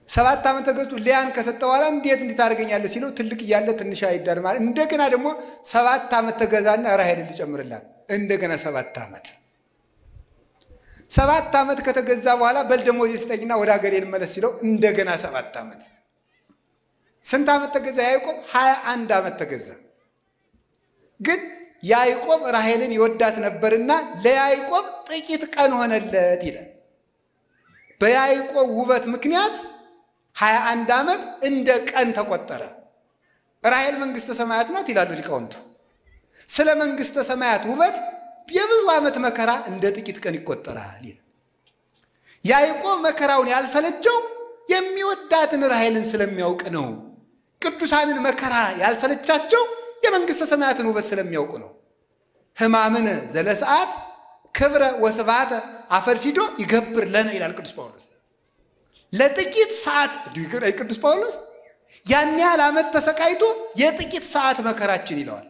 7 ዓመት ተገዝቶ ልያን ከሰጠው በኋላ እንዴት ታደርገኛለህ ሲለው ትልቅ እያለ ትንሽ አይዳር ማለት። እንደገና ደግሞ 7 ዓመት ተገዛና ራሔልን ልጨምርላት እንደገና 7 ዓመት 7 ዓመት ከተገዛ በኋላ በል ደግሞ ይስጠኝና ወደ ሀገሬ ልመለስ ሲለው እንደገና 7 ዓመት። ስንት ዓመት ተገዛ ያዕቆብ? 21 ዓመት ተገዛ። ግን ያዕቆብ ራሔልን ይወዳት ነበርና ለያዕቆብ ጥቂት ቀን ሆነለት ይላል። በያዕቆብ ውበት ምክንያት 21 ዓመት እንደ ቀን ተቆጠረ። ራሔል መንግስተ ሰማያት ናት ይላሉ ሊቃውንቱ። ስለ መንግስተ ሰማያት ውበት የብዙ ዓመት መከራ እንደ ጥቂት ቀን ይቆጠራል ይላል። ያዕቆብ መከራውን ያልሰለቸው የሚወዳትን ራሔልን ስለሚያውቅ ነው። ቅዱሳንን መከራ ያልሰለቻቸው የመንግስተ ሰማያትን ውበት ስለሚያውቁ ነው። ሕማምን ዘለሰዓት ክብረ ወስብሐተ አፈርፊዶ ይገብር ለነ ይላል ቅዱስ ጳውሎስ። ለጥቂት ሰዓት ቅዱስ ጳውሎስ ያን ያህል ዓመት ተሰቃይቶ የጥቂት ሰዓት መከራችን ይለዋል።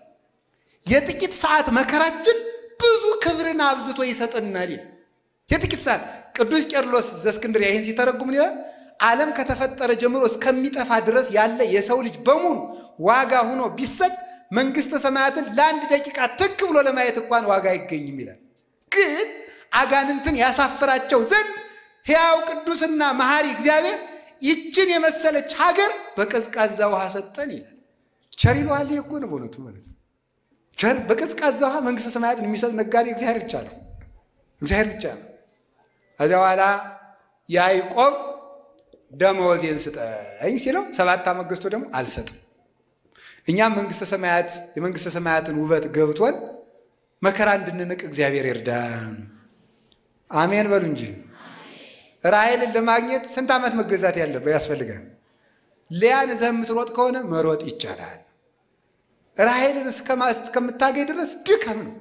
የጥቂት ሰዓት መከራችን ብዙ ክብርን አብዝቶ ይሰጠናል። የጥቂት ሰዓት ቅዱስ ቄርሎስ ዘእስክንድርያ ይህን ሲተረጉም ይላል ዓለም ከተፈጠረ ጀምሮ እስከሚጠፋ ድረስ ያለ የሰው ልጅ በሙሉ ዋጋ ሆኖ ቢሰጥ መንግስተ ሰማያትን ለአንድ ደቂቃ ትክ ብሎ ለማየት እንኳን ዋጋ አይገኝም ይላል። ግን አጋንንትን ያሳፍራቸው ዘንድ ሕያው ቅዱስና መሐሪ እግዚአብሔር ይችን የመሰለች ሀገር በቀዝቃዛ ውሃ ሰጠን ይላል። ቸር ይለዋል እኮ ነው በእውነቱ ማለት ነው። ቸር በቀዝቃዛ ውሃ መንግስተ ሰማያትን የሚሰጥ ነጋዴ እግዚአብሔር ብቻ ነው። እግዚአብሔር ብቻ ነው። ከዚያ በኋላ ያዕቆብ ደመወዜን ስጠኝ ሲለው 7 ዓመት ገዝቶ ደግሞ አልሰጥም። እኛም የመንግስተ ሰማያትን ውበት ገብቶን መከራ እንድንንቅ እግዚአብሔር ይርዳን። አሜን በሉ እንጂ። ራሔልን ለማግኘት ስንት ዓመት መገዛት ያስፈልጋል? ልያን እዘህ የምትሮጥ ከሆነ መሮጥ ይቻላል። ራሔልን እስከምታገኝ ድረስ ድካም ነው።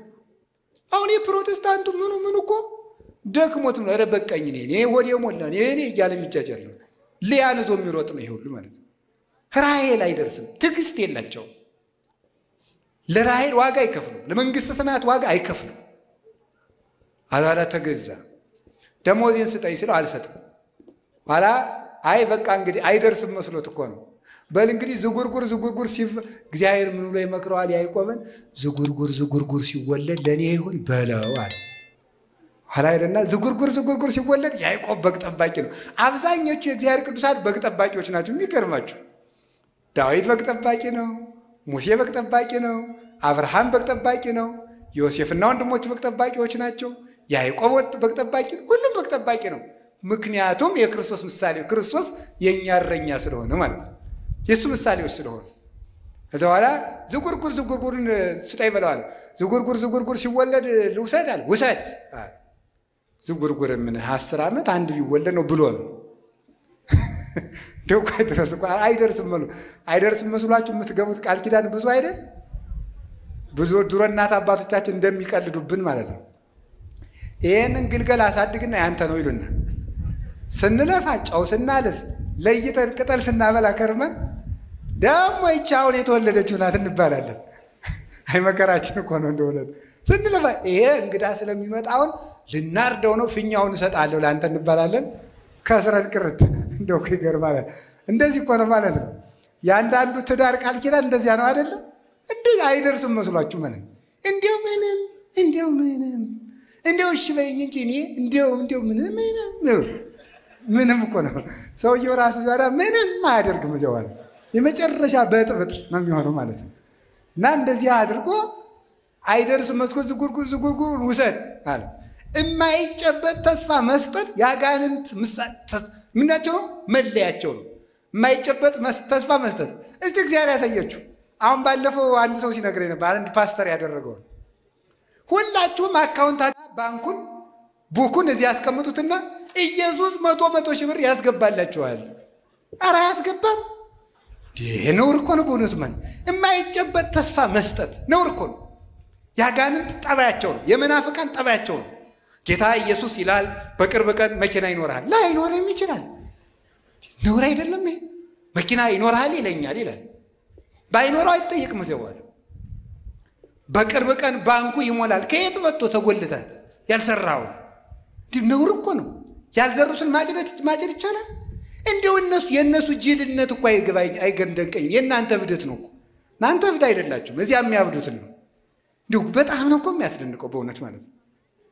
አሁን የፕሮቴስታንቱ ምኑ እኮ ደክሞት ነው። ኧረ በቃኝ እኔ ሆዴ ሞላ እኔ እያለ የሚጃጃል ነው። ልያን እዞ የሚሮጥ ነው ይሄ ሁሉ ማለት ነው። ራሔል አይደርስም። ትዕግስት የላቸውም። ለራሔል ዋጋ አይከፍሉም። ለመንግስተ ሰማያት ዋጋ አይከፍሉም። አላላ ተገዛ ደሞዜን ስጠኝ ሲለው አልሰጥም። ኋላ አይ በቃ እንግዲህ አይደርስም መስሎት እኮ ነው። በል እንግዲህ ዝጉርጉር እግዚአብሔር ምን ብሎ ይመክረዋል ያዕቆብን? ዝጉርጉር ሲወለድ ለኔ ይሁን በለው አለ። ኋላ ሄደና ዝጉርጉር ሲወለድ ያዕቆብ በግ ጠባቂ ነው። አብዛኞቹ የእግዚአብሔር ቅዱሳት በግ ጠባቂዎች ናቸው። የሚገርማቸው ዳዊት በግ ጠባቂ ነው፣ ሙሴ በግ ጠባቂ ነው፣ አብርሃም በግ ጠባቂ ነው፣ ዮሴፍና ወንድሞቹ በግ ጠባቂዎች ናቸው፣ ያዕቆብ በግ ጠባቂ ነው። ሁሉም በግ ጠባቂ ነው። ምክንያቱም የክርስቶስ ምሳሌ ክርስቶስ የኛ እረኛ ስለሆነ ማለት ነው። የሱ ምሳሌዎች ስለሆነ ከዛ በኋላ ዝጉርጉርን ስጠኝ በለዋል። ዝጉርጉር ሲወለድ ልውሰድ አለ። ውሰድ አለ። ዝጉርጉር ምን 10 ዓመት አንድ ቢወለድ ነው ብሎ ነው። ደው ድረስ እኮ አይደርስም መስሏችሁ የምትገቡት ቃል ኪዳን ብዙ አይደል? ብዙ ድሮ እናት አባቶቻችን እንደሚቀልዱብን ማለት ነው። ይሄንን ግልገል አሳድግና ያንተ ነው ይሉና ስንለፋ ጫው ስናልስ ለይተን ቅጠል ስናበላ ከርመን ደግሞ ይቻውን የተወለደችው ናት እንባላለን። አይ መከራችን እኮ ነው እንደወለድ ስንለፋ ይሄ እንግዳ ስለሚመጣውን ልናርደው ነው ፍኛውን እሰጣለሁ ለአንተ እንባላለን። ከስረን ቅርት እንደው ይገርማል። እንደዚህ እኮ ነው ማለት ነው። ያንዳንዱ ትዳር ቃል ኪዳን እንደዚያ ነው አይደል? እንደዚህ አይደርስም መስሏችሁ ማለት እንደው እሺ በይኝ እንጂ እኔ እንደው ምንም እኮ ነው። ሰውየው ራሱ ዛሬ ምንም አያደርግም። ዘዋል የመጨረሻ በጥብጥ ነው የሚሆነው ማለት ነው። እና እንደዚህ አድርጎ አይደርስም መስኮት ዝጉርጉር ውሰድ አለ። የማይጨበጥ ተስፋ መስጠት ያጋንንት ምናቸው ነው? መለያቸው ነው። የማይጨበጥ ተስፋ መስጠት እስቲ እግዚአብሔር ያሳያችሁ። አሁን ባለፈው አንድ ሰው ሲነግረኝ ነበር፣ አንድ ፓስተር ያደረገው ሁላችሁም አካውንታችሁ ባንኩን ቡኩን እዚህ ያስቀምጡትና ኢየሱስ 100 ሺህ ብር ያስገባላችኋል። ኧረ ያስገባም ይሄ ነውር እኮ ነው። በእውነቱ ማለት የማይጨበጥ ተስፋ መስጠት ነውር እኮ ነው። ያጋንንት ጠባያቸው ነው። የመናፍቃን ጠባያቸው ነው። ጌታ ኢየሱስ ይላል በቅርብ ቀን መኪና ይኖርሃል። ላይኖርም ይችላል። ነውር አይደለም ይሄ። መኪና ይኖርሃል ይለኛል ይላል። ባይኖረው አይጠየቅም። ዘዋለ በቅርብ ቀን ባንኩ ይሞላል። ከየት መጥቶ ተጎልተህ ያልሰራው ነውር እኮ ነው። ያልዘሩትን ማጨድ ይቻላል። እንደው የነሱ ጅልነት እኮ አይገንደንቀኝም። የእናንተ ብደት ነው እኮ። እናንተ ብድ አይደላችሁም። እዚያ የሚያብዱትን ነው። እንደው በጣም ነው እኮ የሚያስደንቀው በእውነት ማለት ነው።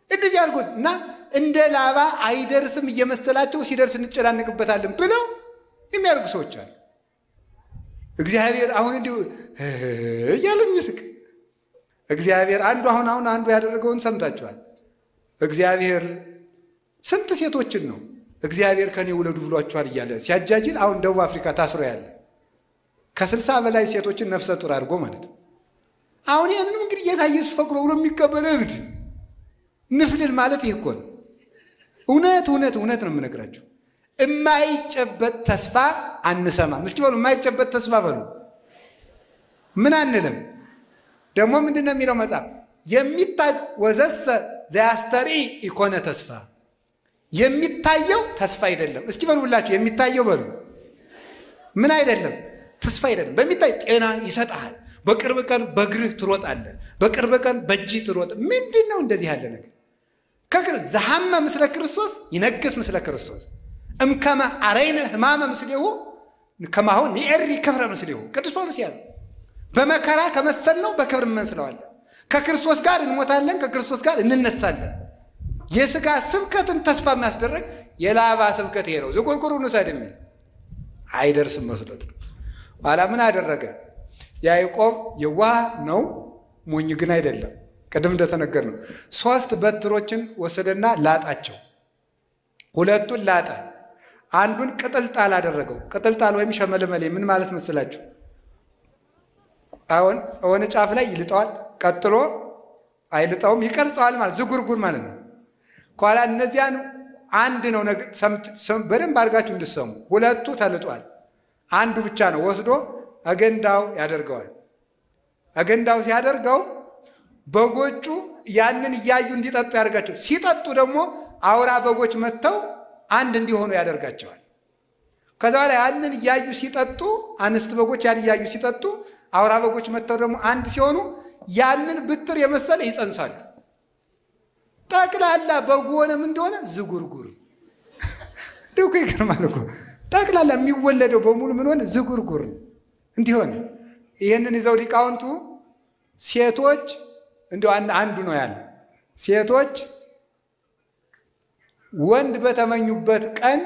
እንደዚህ አድርጎ እና እንደ ላባ አይደርስም እየመሰላቸው ሲደርስ እንጨናንቅበታለን ብለው የሚያደርጉ ሰዎች አሉ። እግዚአብሔር አሁን እንዲሁ እያለ የሚስቅ እግዚአብሔር አንዱ ያደረገውን ሰምታችኋል። እግዚአብሔር ስንት ሴቶችን ነው እግዚአብሔር ከኔ ውለዱ ብሏቸዋል እያለ ሲያጃጅል አሁን ደቡብ አፍሪካ ታስሮ ያለ ከ60 በላይ ሴቶችን ነፍሰ ጡር አድርጎ ማለት ነው። አሁን ያንንም እንግዲህ ጌታ ኢየሱስ ፈቅዶ ብሎ የሚቀበለው እብድ ንፍልል ማለት ይሄ እኮ ነው። እውነት ነው የምነግራችሁ። የማይጨበጥ ተስፋ አንሰማም። እስኪ በሉ የማይጨበጥ ተስፋ በሉ። ምን አንልም። ደግሞ ምንድነው የሚለው መጽሐፍ? የሚታይ ወዘሰ ዘያስተሪ ኢኮነ ተስፋ። የሚታየው ተስፋ አይደለም። እስኪ በሉላችሁ የሚታየው በሉ ምን አይደለም? ተስፋ አይደለም። በሚታይ ጤና ይሰጣል። በቅርብ ቀን በእግርህ ትሮጣለህ። በቅርብ ቀን በእጅህ ትሮጥ። ምንድነው እንደዚህ ያለ ነገር? ዘሐመ ምስለ ክርስቶስ ይነግስ ምስለ ክርስቶስ እምከመ አረይነ ሕማመ ምስሌሁ ከማሁ ንኤሪ ክብረ ምስሌሁ። ቅዱስ ጳውሎስ ያለው በመከራ ከመሰልነው በክብር እንመስለዋለን። ከክርስቶስ ጋር እንሞታለን፣ ከክርስቶስ ጋር እንነሳለን። የሥጋ ስብከትን ተስፋ የሚያስደርግ የላባ ስብከት ይሄ ነው። ዝቁርቁሩን ውሰድ የሚል አይደርስም መስሎት ነው። ኋላ ምን አደረገ? ያዕቆብ የዋህ ነው፣ ሞኝ ግን አይደለም። ቅድም እንደተነገር ነው 3 በትሮችን ወሰደና ላጣቸው። 2ቱን ላጠ፣ አንዱን ቅጥልጣል አደረገው። ቅጥልጣል ወይም ሸመልመሌ ምን ማለት መስላችሁ? አሁን ጫፍ ላይ ይልጠዋል፣ ቀጥሎ አይልጠውም፣ ይቀርጸዋል ማለት ዝጉርጉር ማለት ነው። ኋላ እነዚያን አንድ ነው በደንብ አድርጋችሁ እንድትሰሙ። 2ቱ ተልጧል፣ አንዱ ብቻ ነው ወስዶ አገንዳው ያደርገዋል። አገንዳው ሲያደርገው በጎቹ ያንን እያዩ እንዲጠጡ ያደርጋቸው። ሲጠጡ ደግሞ አውራ በጎች መጥተው አንድ እንዲሆኑ ያደርጋቸዋል። ከዛ በኋላ ያንን እያዩ ሲጠጡ አንስት በጎች ያን እያዩ ሲጠጡ አውራ በጎች መጥተው ደግሞ አንድ ሲሆኑ ያንን ብትር የመሰለ ይጸንሳሉ። ጠቅላላ በጎንም እንደሆነ ዝጉርጉር እንደው ይገርማል እኮ ጠቅላላ የሚወለደው በሙሉ ምን ሆነ ዝጉርጉር እንዲሆነ ይሄንን ይዘው ሊቃውንቱ ሴቶች እንደው አንዱ ነው ያለ ሴቶች ወንድ በተመኙበት ቀን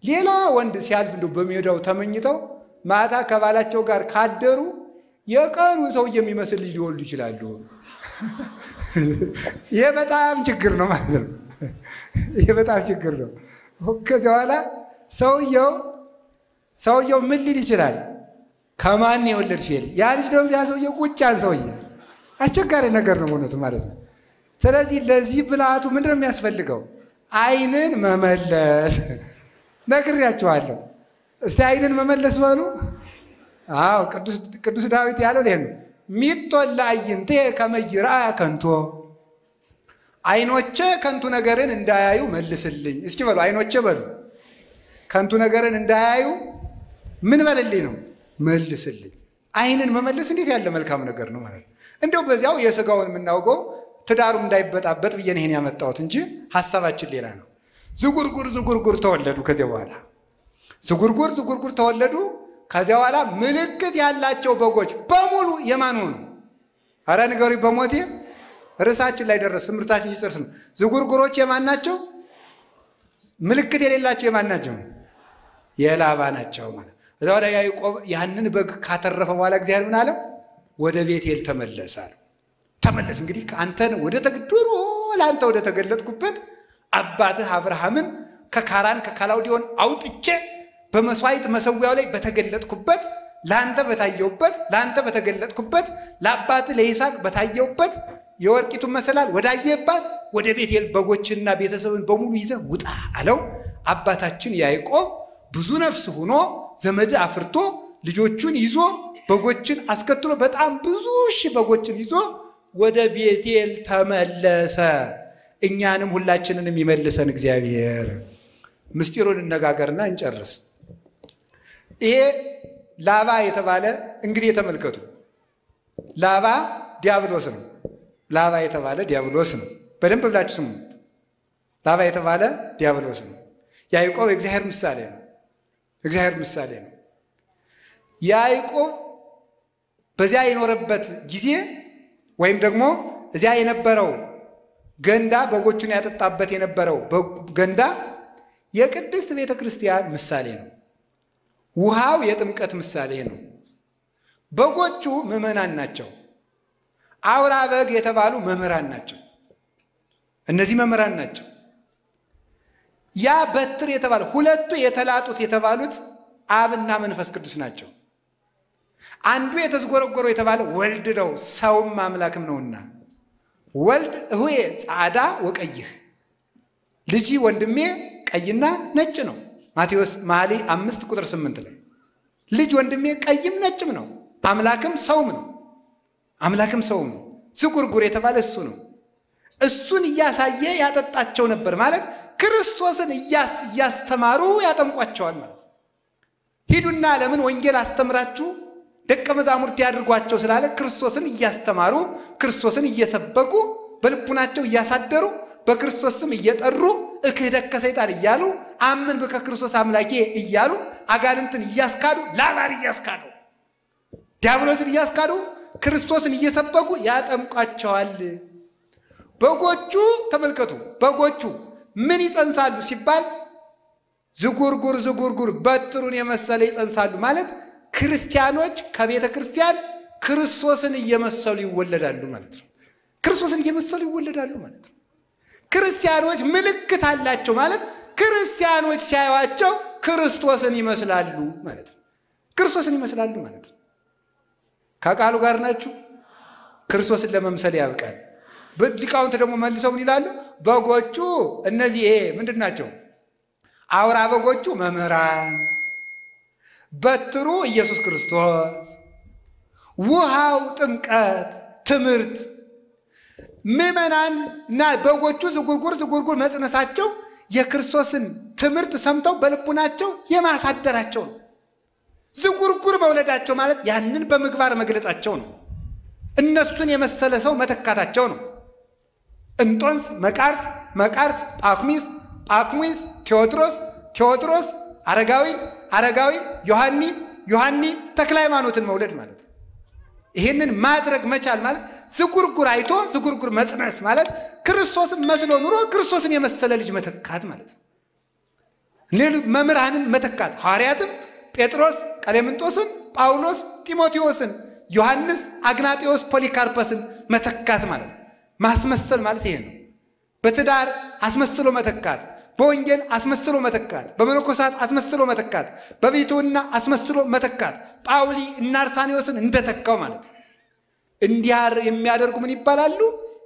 ሌላ ወንድ ሲያልፍ እንደው በሜዳው ተመኝተው ማታ ከባላቸው ጋር ካደሩ የቀኑን ሰው የሚመስል ሊወልዱ ይችላሉ። ይሄ በጣም ችግር ነው ማለት ነው። ይሄ በጣም ችግር ነው። ከዚያ በኋላ ሰውየው ምን ሊል ይችላል? ከማን የወለድሽ ይል ያ ልጅ ደግሞ ያ ሰውየው ቁጫን ሰውዬ አስቸጋሪ ነገር ነው እውነቱ ማለት ነው። ስለዚህ ለዚህ ብልሃቱ ምንድን ነው የሚያስፈልገው? ዓይንን መመለስ ነግሬያችኋለሁ። እስቲ ዓይንን መመለስ በሉ። አዎ ቅዱስ ዳዊት ያለው ይሄ ነው። ሚጦላ ዓይንቴ ከመ ይርአ ከንቶ ዓይኖቼ ከንቱ ነገርን እንዳያዩ መልስልኝ። እስኪ በሉ ዓይኖቼ በሉ ከንቱ ነገርን እንዳያዩ ምን በልልኝ ነው መልስልኝ። ዓይንን መመለስ እንዴት ያለ መልካም ነገር ነው ማለት ነው። እንደው በዚያው የሥጋውን የምናውቀው ትዳሩም እንዳይበጣበጥ ብዬ ነው ይሄን ያመጣሁት እንጂ ሐሳባችን ሌላ ነው። ዝጉርጉር ተወለዱ። ከዚያ በኋላ ዝጉርጉር ተወለዱ። ከዚያ በኋላ ምልክት ያላቸው በጎች በሙሉ የማን ሆኑ? አረ ንገሩኝ በሞቴ ርዕሳችን ላይ ደረስ ትምህርታችን ይጨርስ ነው። ዝጉርጉሮች የማን ናቸው? ምልክት የሌላቸው የማን ናቸው? የላባ ናቸው ማለት። እዛ ወደ ያዕቆብ ያንን በግ ካተረፈ በኋላ እግዚአብሔር ምን አለው? ወደ ቤቴል ተመለስ አለው። ተመለስ እንግዲህ አንተን ወደ ተግዱሩ ለአንተ ወደ ተገለጥኩበት አባትህ አብርሃምን ከካራን ከካላውዲዮን አውጥቼ በመስዋዕት መሰዊያው ላይ በተገለጥኩበት ላንተ በታየውበት ላንተ በተገለጥኩበት ለአባትህ ለይስሐቅ በታየውበት የወርቂቱን መሰላል ወዳየባት ወደ ቤቴል በጎችና ቤተሰብን በሙሉ ይዘህ ውጣ አለው። አባታችን ያዕቆብ ብዙ ነፍስ ሆኖ ዘመድ አፍርቶ ልጆቹን ይዞ በጎችን አስከትሎ በጣም ብዙ ሺህ በጎችን ይዞ ወደ ቤቴል ተመለሰ። እኛንም ሁላችንንም ይመልሰን እግዚአብሔር። ምስጢሩን እንነጋገርና እንጨርስ። ይሄ ላባ የተባለ እንግዲህ ተመልከቱ። ላባ ዲያብሎስ ነው። ላባ የተባለ ዲያብሎስ ነው። በደንብ ብላችሁ ስሙ። ላባ የተባለ ዲያብሎስ ነው። ያዕቆብ የእግዚአብሔር ምሳሌ ነው። እግዚአብሔር ምሳሌ ነው። ያዕቆብ በዚያ የኖረበት ጊዜ ወይም ደግሞ እዚያ የነበረው ገንዳ በጎቹን ያጠጣበት የነበረው ገንዳ የቅድስት ቤተ ክርስቲያን ምሳሌ ነው። ውሃው የጥምቀት ምሳሌ ነው። በጎቹ ምዕመናን ናቸው። አውራ በግ የተባሉ መምህራን ናቸው። እነዚህ መምህራን ናቸው። ያ በትር የተባለ ሁለቱ የተላጡት የተባሉት አብና መንፈስ ቅዱስ ናቸው። አንዱ የተዝጎረጎረው የተባለ ወልድ ነው፣ ሰውም አምላክም ነውና ወልድ እሁዬ ጻዳ ወቀይህ ልጅ ወንድሜ ቀይና ነጭ ነው። ማቴዎስ መኃልየ 5:8 ላይ ልጅ ወንድሜ ቀይም ነጭም ነው፣ አምላክም ሰውም ነው። አምላክም ሰውም ነው። ዝጉርጉር የተባለ እሱ ነው። እሱን እያሳየ ያጠጣቸው ነበር ማለት ክርስቶስን እያስተማሩ ያጠምቋቸዋል ማለት ነው። ሂዱና ለምን ወንጌል አስተምራችሁ ደቀ መዛሙርት ያድርጓቸው ስላለ ክርስቶስን እያስተማሩ ክርስቶስን እየሰበኩ በልቡናቸው እያሳደሩ በክርስቶስ ስም እየጠሩ እክህደከ ሰይጣን እያሉ አምን በክርስቶስ አምላኬ እያሉ አጋንንትን እያስካዱ ላባን እያስካዱ ዲያብሎስን እያስካዱ ክርስቶስን እየሰበኩ ያጠምቋቸዋል። በጎቹ ተመልከቱ። በጎቹ ምን ይጸንሳሉ ሲባል ዝጉርጉር በትሩን የመሰለ ይጸንሳሉ ማለት ክርስቲያኖች ከቤተ ክርስቲያን ክርስቶስን እየመሰሉ ይወለዳሉ ማለት ነው። ክርስቶስን እየመሰሉ ይወለዳሉ ማለት ነው። ክርስቲያኖች ምልክት አላቸው ማለት ክርስቲያኖች ሲያዩአቸው ክርስቶስን ይመስላሉ ማለት ነው። ክርስቶስን ይመስላሉ ማለት ነው። ከቃሉ ጋር ናችሁ። ክርስቶስን ለመምሰል ያብቃል። ሊቃውንት ደግሞ መልሰው ምን ይላሉ? በጎቹ እነዚህ ምንድን ናቸው? አውራ በጎቹ መምህራን፣ በትሩ ኢየሱስ ክርስቶስ፣ ውሃው ጥምቀት ትምህርት፣ ምዕመናን እና በጎቹ ዝጉርጉር መጽነሳቸው የክርስቶስን ትምህርት ሰምተው በልቡናቸው የማሳደራቸው ነው። ዝጉርጉር መውለዳቸው ማለት ያንን በምግባር መግለጻቸው ነው። እነሱን የመሰለ ሰው መተካታቸው ነው። እንጦንስ መቃርስ፣ መቃርስ ጳኩሚስ፣ ጳኩሚስ ቴዎድሮስ፣ ቴዎድሮስ አረጋዊ፣ አረጋዊ ዮሐኒ፣ ዮሐኒ ተክለ ሃይማኖትን መውለድ ማለት ነው። ይሄንን ማድረግ መቻል ማለት ዝጉርጉር አይቶ ዝጉርጉር መጽነስ ማለት ክርስቶስን መስሎ ኑሮ ክርስቶስን የመሰለ ልጅ መተካት ማለት ነው። ሌሎች መምህራንን መተካት ሐዋርያትም ጴጥሮስ ቀሌምንጦስን፣ ጳውሎስ ጢሞቴዎስን፣ ዮሐንስ አግናጤዎስ ፖሊካርፐስን መተካት ማለት ነው። ማስመሰል ማለት ይሄ ነው። በትዳር አስመስሎ መተካት፣ በወንጌል አስመስሎ መተካት፣ በመነኮሳት አስመስሎ መተካት፣ በቤቱና አስመስሎ መተካት ጳውሊ እና አርሳኔዎስን እንደተካው ማለት ነው። እንዲያር የሚያደርጉ ምን ይባላሉ?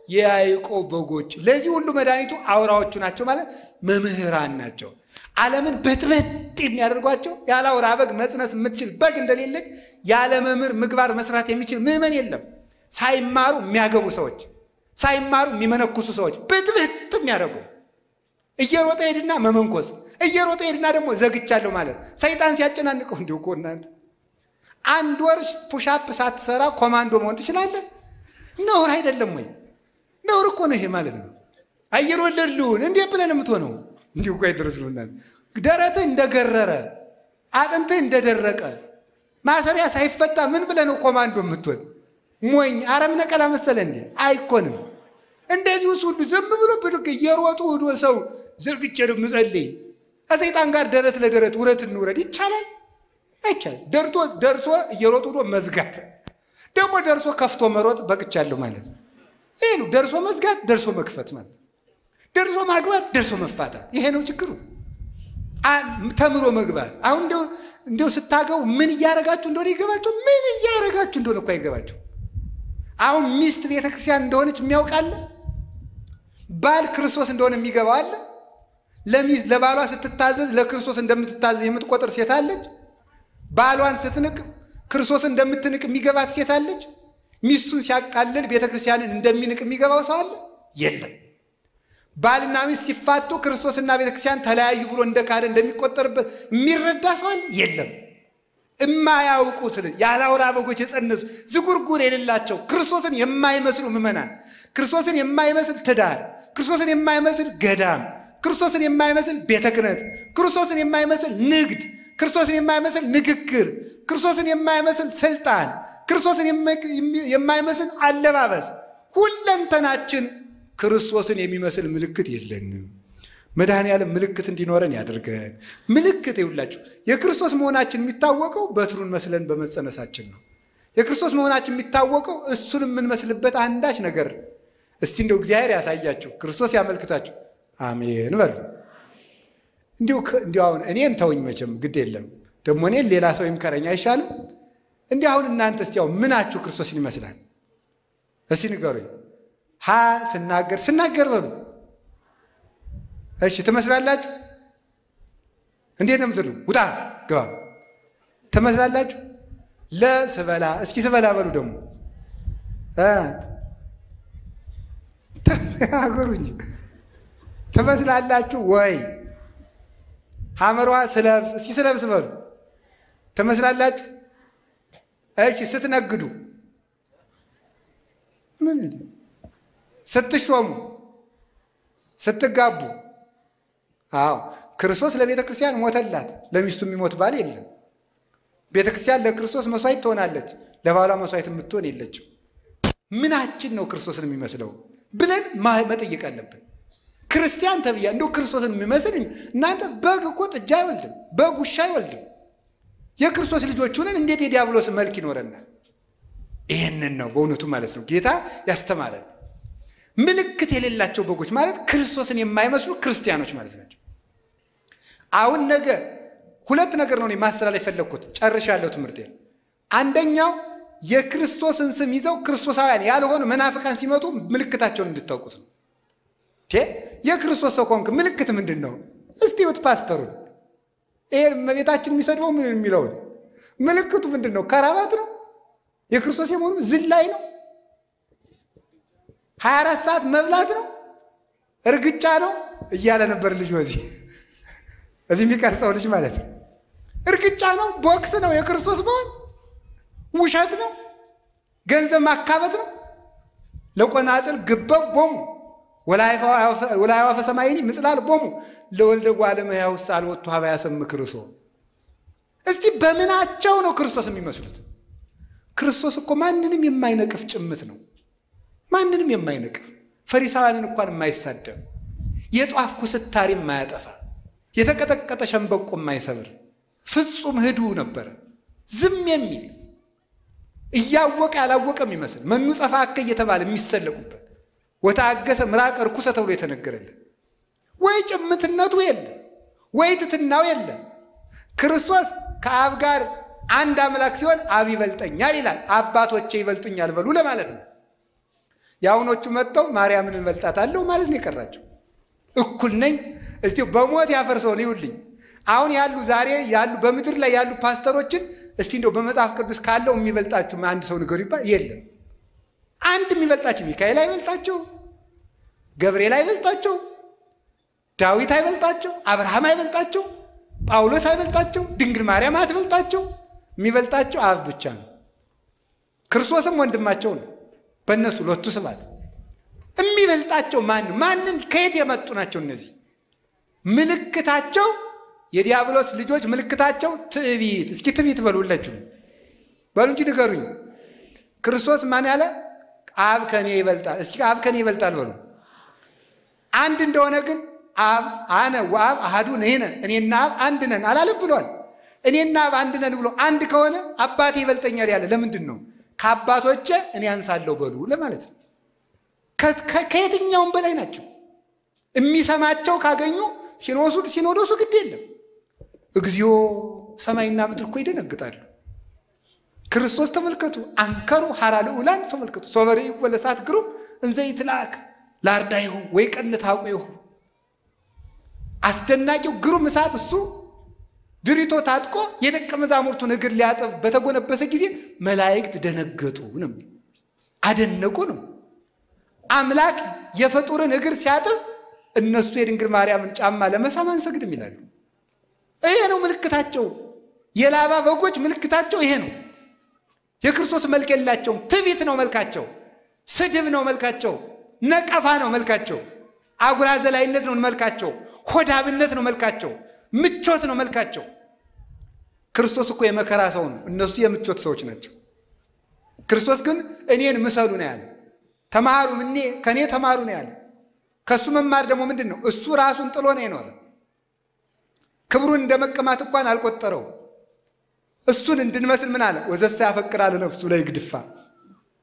የያዕቆብ በጎች። ለዚህ ሁሉ መድኃኒቱ አውራዎቹ ናቸው ማለት መምህራን ናቸው። ዓለምን በጥበጥ የሚያደርጓቸው ያለ አውራ በግ መጽነስ የምትችል በግ እንደሌለች ያለ መምህር ምግባር መስራት የሚችል ምዕመን የለም። ሳይማሩ የሚያገቡ ሰዎች፣ ሳይማሩ የሚመነኩሱ ሰዎች በጥበጥ የሚያደርጉ እየሮጠ ሄድና መመንኮስ፣ እየሮጠ ሄድና ደግሞ ዘግቻለሁ ማለት ሰይጣን ሲያጨናንቀው እንዲሁ እኮ እናንተ አንድ ወር ፑሻፕ ሳትሰራ ኮማንዶ መሆን ትችላለህ? ነውር አይደለም ወይ? ነውር እኮ ነው ይሄ ማለት ነው። አየር ወለድልውን እንዴ ብለን የምትሆነው እንዲሁ እኮ አይደረስሉና ደረትህ እንደገረረ አጥንትህ እንደደረቀ ማሰሪያ ሳይፈታ ምን ብለህ ነው ኮማንዶ የምትሆን? ሞኝ አረም ነቀላ መሰለ እንዴ? አይኮንም። እንደዚህ ሁሉ ዝም ብሎ ብድግ እየሮጡ ወዶ ሰው ዝርግቼ ደግሞ ጸልይ ከሰይጣን ጋር ደረት ለደረት ውረት እንውረድ ይቻላል? አይቻልም። ደርሶ እየሮጡ ወዶ መዝጋት ደግሞ ደርሶ ከፍቶ መሮጥ በቅቻለሁ ማለት ነው። ይሄ ነው ደርሶ መዝጋት፣ ደርሶ መክፈት ማለት ነው። ደርሶ ማግባት፣ ደርሶ መፋታት። ይሄ ነው ችግሩ። ተምሮ መግባት። አሁን እንደው ስታገው ምን እያረጋችሁ እንደሆነ ይገባችሁ? ምን እያረጋችሁ እንደሆነ እኮ አይገባችሁ። አሁን ሚስት ቤተክርስቲያን እንደሆነች የሚያውቃለ? ባል ክርስቶስ እንደሆነ የሚገባው አለ? ለባሏ ስትታዘዝ ለክርስቶስ እንደምትታዘዝ የምትቆጥር ሴት አለች? ባሏን ስትንቅ ክርስቶስ እንደምትንቅ የሚገባት ሴት አለች? ሚስቱን ሲያቃልል ቤተክርስቲያንን እንደሚንቅ የሚገባው ሰው አለ? የለም። ባልና ሚስት ሲፋቱ ክርስቶስና ቤተክርስቲያን ተለያዩ ብሎ እንደ ካደ እንደሚቆጠርበት የሚረዳ ሰው አለ? የለም። የማያውቁት ያለ አውራ በጎች የጸነሱ ዝጉርጉር የሌላቸው ክርስቶስን የማይመስሉ ምዕመናን፣ ክርስቶስን የማይመስል ትዳር፣ ክርስቶስን የማይመስል ገዳም፣ ክርስቶስን የማይመስል ቤተ ክህነት፣ ክርስቶስን የማይመስል ንግድ፣ ክርስቶስን የማይመስል ንግግር፣ ክርስቶስን የማይመስል ስልጣን፣ ክርስቶስን የማይመስል አለባበስ፣ ሁለንተናችን ክርስቶስን የሚመስል ምልክት የለንም። መድኃኔዓለም ምልክት እንዲኖረን ያደርገን። ምልክት ይውላችሁ የክርስቶስ መሆናችን የሚታወቀው በትሩን መስለን በመጸነሳችን ነው። የክርስቶስ መሆናችን የሚታወቀው እሱን የምንመስልበት አንዳች ነገር። እስቲ እንደው እግዚአብሔር ያሳያችሁ፣ ክርስቶስ ያመልክታችሁ። አሜን በሉ። እንዲሁ አሁን እኔን ተውኝ መቼም ግድ የለም ደግሞ እኔን ሌላ ሰው ይምከረኝ አይሻልም? እንዲሁ አሁን እናንተ እስቲ አሁን ምናችሁ ክርስቶስን ይመስላል? እስቲ ንገሩኝ። ስናገር በሉ እሺ ትመስላላችሁ? እንዴት ነው የምትሉ? ውጣ ግባ ትመስላላችሁ? ለስበላ እስኪ ስበላ በሉ ደግሞ አገሩ እንጂ ትመስላላችሁ ወይ? ሐመሯ ስለብስ እስኪ ስለብስ በሉ ትመስላላችሁ? እሺ ስትነግዱ ምን ስትሾሙ ስትጋቡ አዎ ክርስቶስ ለቤተ ክርስቲያን ሞተላት። ለሚስቱ የሚሞት ባል የለም። ቤተ ክርስቲያን ለክርስቶስ መስዋዕት ትሆናለች፣ ለባሏ መስዋዕት የምትሆን የለችም። ምናችን ነው ክርስቶስን የሚመስለው ብለን መጠየቅ አለብን። ክርስቲያን ተብያ እንደው ክርስቶስን የሚመስል እናንተ በግ እኮ ጥጃ አይወልድም፣ በግ ውሻ አይወልድም። የክርስቶስ ልጆች ሆነን እንዴት የዲያብሎስ መልክ ይኖረናል? ይሄንን ነው በእውነቱ ማለት ነው ጌታ ያስተማረን። ምልክት የሌላቸው በጎች ማለት ክርስቶስን የማይመስሉ ክርስቲያኖች ማለት ናቸው። አሁን ነገ ሁለት ነገር ነው ማስተላለፍ የፈለኩት፣ ጨርሻለሁ ትምህርቴን። አንደኛው የክርስቶስን ስም ይዘው ክርስቶሳውያን ያልሆኑ መናፍቃን ሲመጡ ምልክታቸውን እንድታውቁት ነው። የክርስቶስ ሰው ከሆንክ ምልክት ምንድን ነው? እስቲ ይሁት ፓስተሩን ይሄ መቤታችን የሚሰድበው ምን የሚለውን ምልክቱ ምንድን ነው? ከራባት ነው? የክርስቶስ የመሆኑ ዝላይ ነው? 24 ሰዓት መብላት ነው? እርግጫ ነው እያለ ነበር ልጅ እዚህ የሚቀርጸው ልጅ ማለት ነው። እርግጫ ነው? ቦክስ ነው? የክርስቶስ መሆን ውሸት ነው? ገንዘብ ማካበት ነው? ለቆናጽል ግበው ቦሙ ወላይዋ ፈሰማይኒ ምጽላል ቦሙ ለወልደ ጓለመ ያውስ አልወጡ ሀበያ ሰምክርሶ እስቲ በምናቸው ነው ክርስቶስ የሚመስሉት? ክርስቶስ እኮ ማንንም የማይነቅፍ ጭምት ነው። ማንንም የማይነቅፍ ፈሪሳውያንን እንኳን የማይሳደብ የጧፍ ኩስታሪ የማያጠፋ የተቀጠቀጠ ሸምበቆ የማይሰብር ፍጹም ህዱ ነበር። ዝም የሚል እያወቀ ያላወቀም ይመስል መኑ ጸፋከ እየተባለ የሚሰለቁበት ወታገሰ ምራቅ ርኩሰ ተብሎ የተነገረልን ወይ ጭምትነቱ የለ ወይ ትትናው የለ። ክርስቶስ ከአብ ጋር አንድ አምላክ ሲሆን አብ ይበልጠኛል ይላል። አባቶቼ ይበልጡኛል በሉ ለማለት ነው። ያውኖቹ መጣው ማርያምን እንበልጣታለሁ ማለት ነው የቀራቸው። እኩል ነኝ እስቲ በሞት ያፈርሰው ነው ይውልኝ። አሁን ያሉ ዛሬ ያሉ በምድር ላይ ያሉ ፓስተሮችን እስቲ እንደው በመጽሐፍ ቅዱስ ካለው የሚበልጣችሁ አንድ ሰው ንገሩ ይባል የለም። አንድ የሚበልጣችሁ ሚካኤል አይበልጣቸው፣ ገብርኤል አይበልጣቸው፣ ዳዊት አይበልጣቸው፣ አብርሃም አይበልጣቸው፣ ጳውሎስ አይበልጣቸው፣ ድንግል ማርያም አትበልጣቸው። የሚበልጣቸው አብ ብቻ ነው። ክርስቶስም ወንድማቸው ነው። በእነሱ ሎቱ ስብሐት የሚበልጣቸው ማንን ከየት የመጡ ናቸው እነዚህ? ምልክታቸው የዲያብሎስ ልጆች ምልክታቸው ትዕቢት። እስኪ ትዕቢት በሉላችሁ በሉ እንጂ ንገሩኝ። ክርስቶስ ማን ያለ? አብ ከኔ ይበልጣል። እስኪ አብ ከኔ ይበልጣል በሉ። አንድ እንደሆነ ግን አብ አነ ወአብ አሐዱ ነን፣ እኔና አብ አንድ ነን አላለም ብሏል። እኔና አብ አንድ ነን ብሎ አንድ ከሆነ አባቴ ይበልጠኛል ያለ ለምንድን ነው? ከአባቶቼ እኔ አንሳለሁ በሉ ለማለት ነው። ከየትኛውም በላይ ናቸው። የሚሰማቸው ካገኙ ሲኖዶሱ ግድ የለም። እግዚኦ ሰማይና ምድር እኮ ይደነግጣሉ። ክርስቶስ ተመልከቱ አንከሩ ሐራ ለኡላን ተመልከቱ ሶበሪ ወለሳት ግሩም እንዘይትላክ ላርዳይሁ ወይ ቀንት አቆይሁ። አስደናቂው ግሩም እሳት እሱ ድሪቶ ታጥቆ የደቀ መዛሙርቱን እግር ሊያጠብ በተጎነበሰ ጊዜ መላእክት ደነገጡ ነው፣ አደነቁ ነው። አምላክ የፍጡርን እግር ሲያጥብ እነሱ የድንግል ማርያምን ጫማ ለመሳም አንሰግድም ይላሉ። ይሄ ነው ምልክታቸው። የላባ በጎች ምልክታቸው ይሄ ነው። የክርስቶስ መልክ የላቸውም። ትዕቢት ነው መልካቸው፣ ስድብ ነው መልካቸው፣ ነቀፋ ነው መልካቸው፣ አጉራ ዘላይነት ነው መልካቸው፣ ሆዳብነት ነው መልካቸው፣ ምቾት ነው መልካቸው። ክርስቶስ እኮ የመከራ ሰው ነው፣ እነሱ የምቾት ሰዎች ናቸው። ክርስቶስ ግን እኔን ምሰሉ ነው ያለ። ተማሩ ከኔ ተማሩ ነው ያለ። ከሱ መማር ደግሞ ምንድነው? እሱ ራሱን ጥሎ ነው የኖረ። ክብሩን እንደመቀማት እንኳን አልቆጠረው። እሱን እንድንመስል ምን አለ? ወዘሳ ያፈቅራል ነፍሱ ላይ ግድፋ።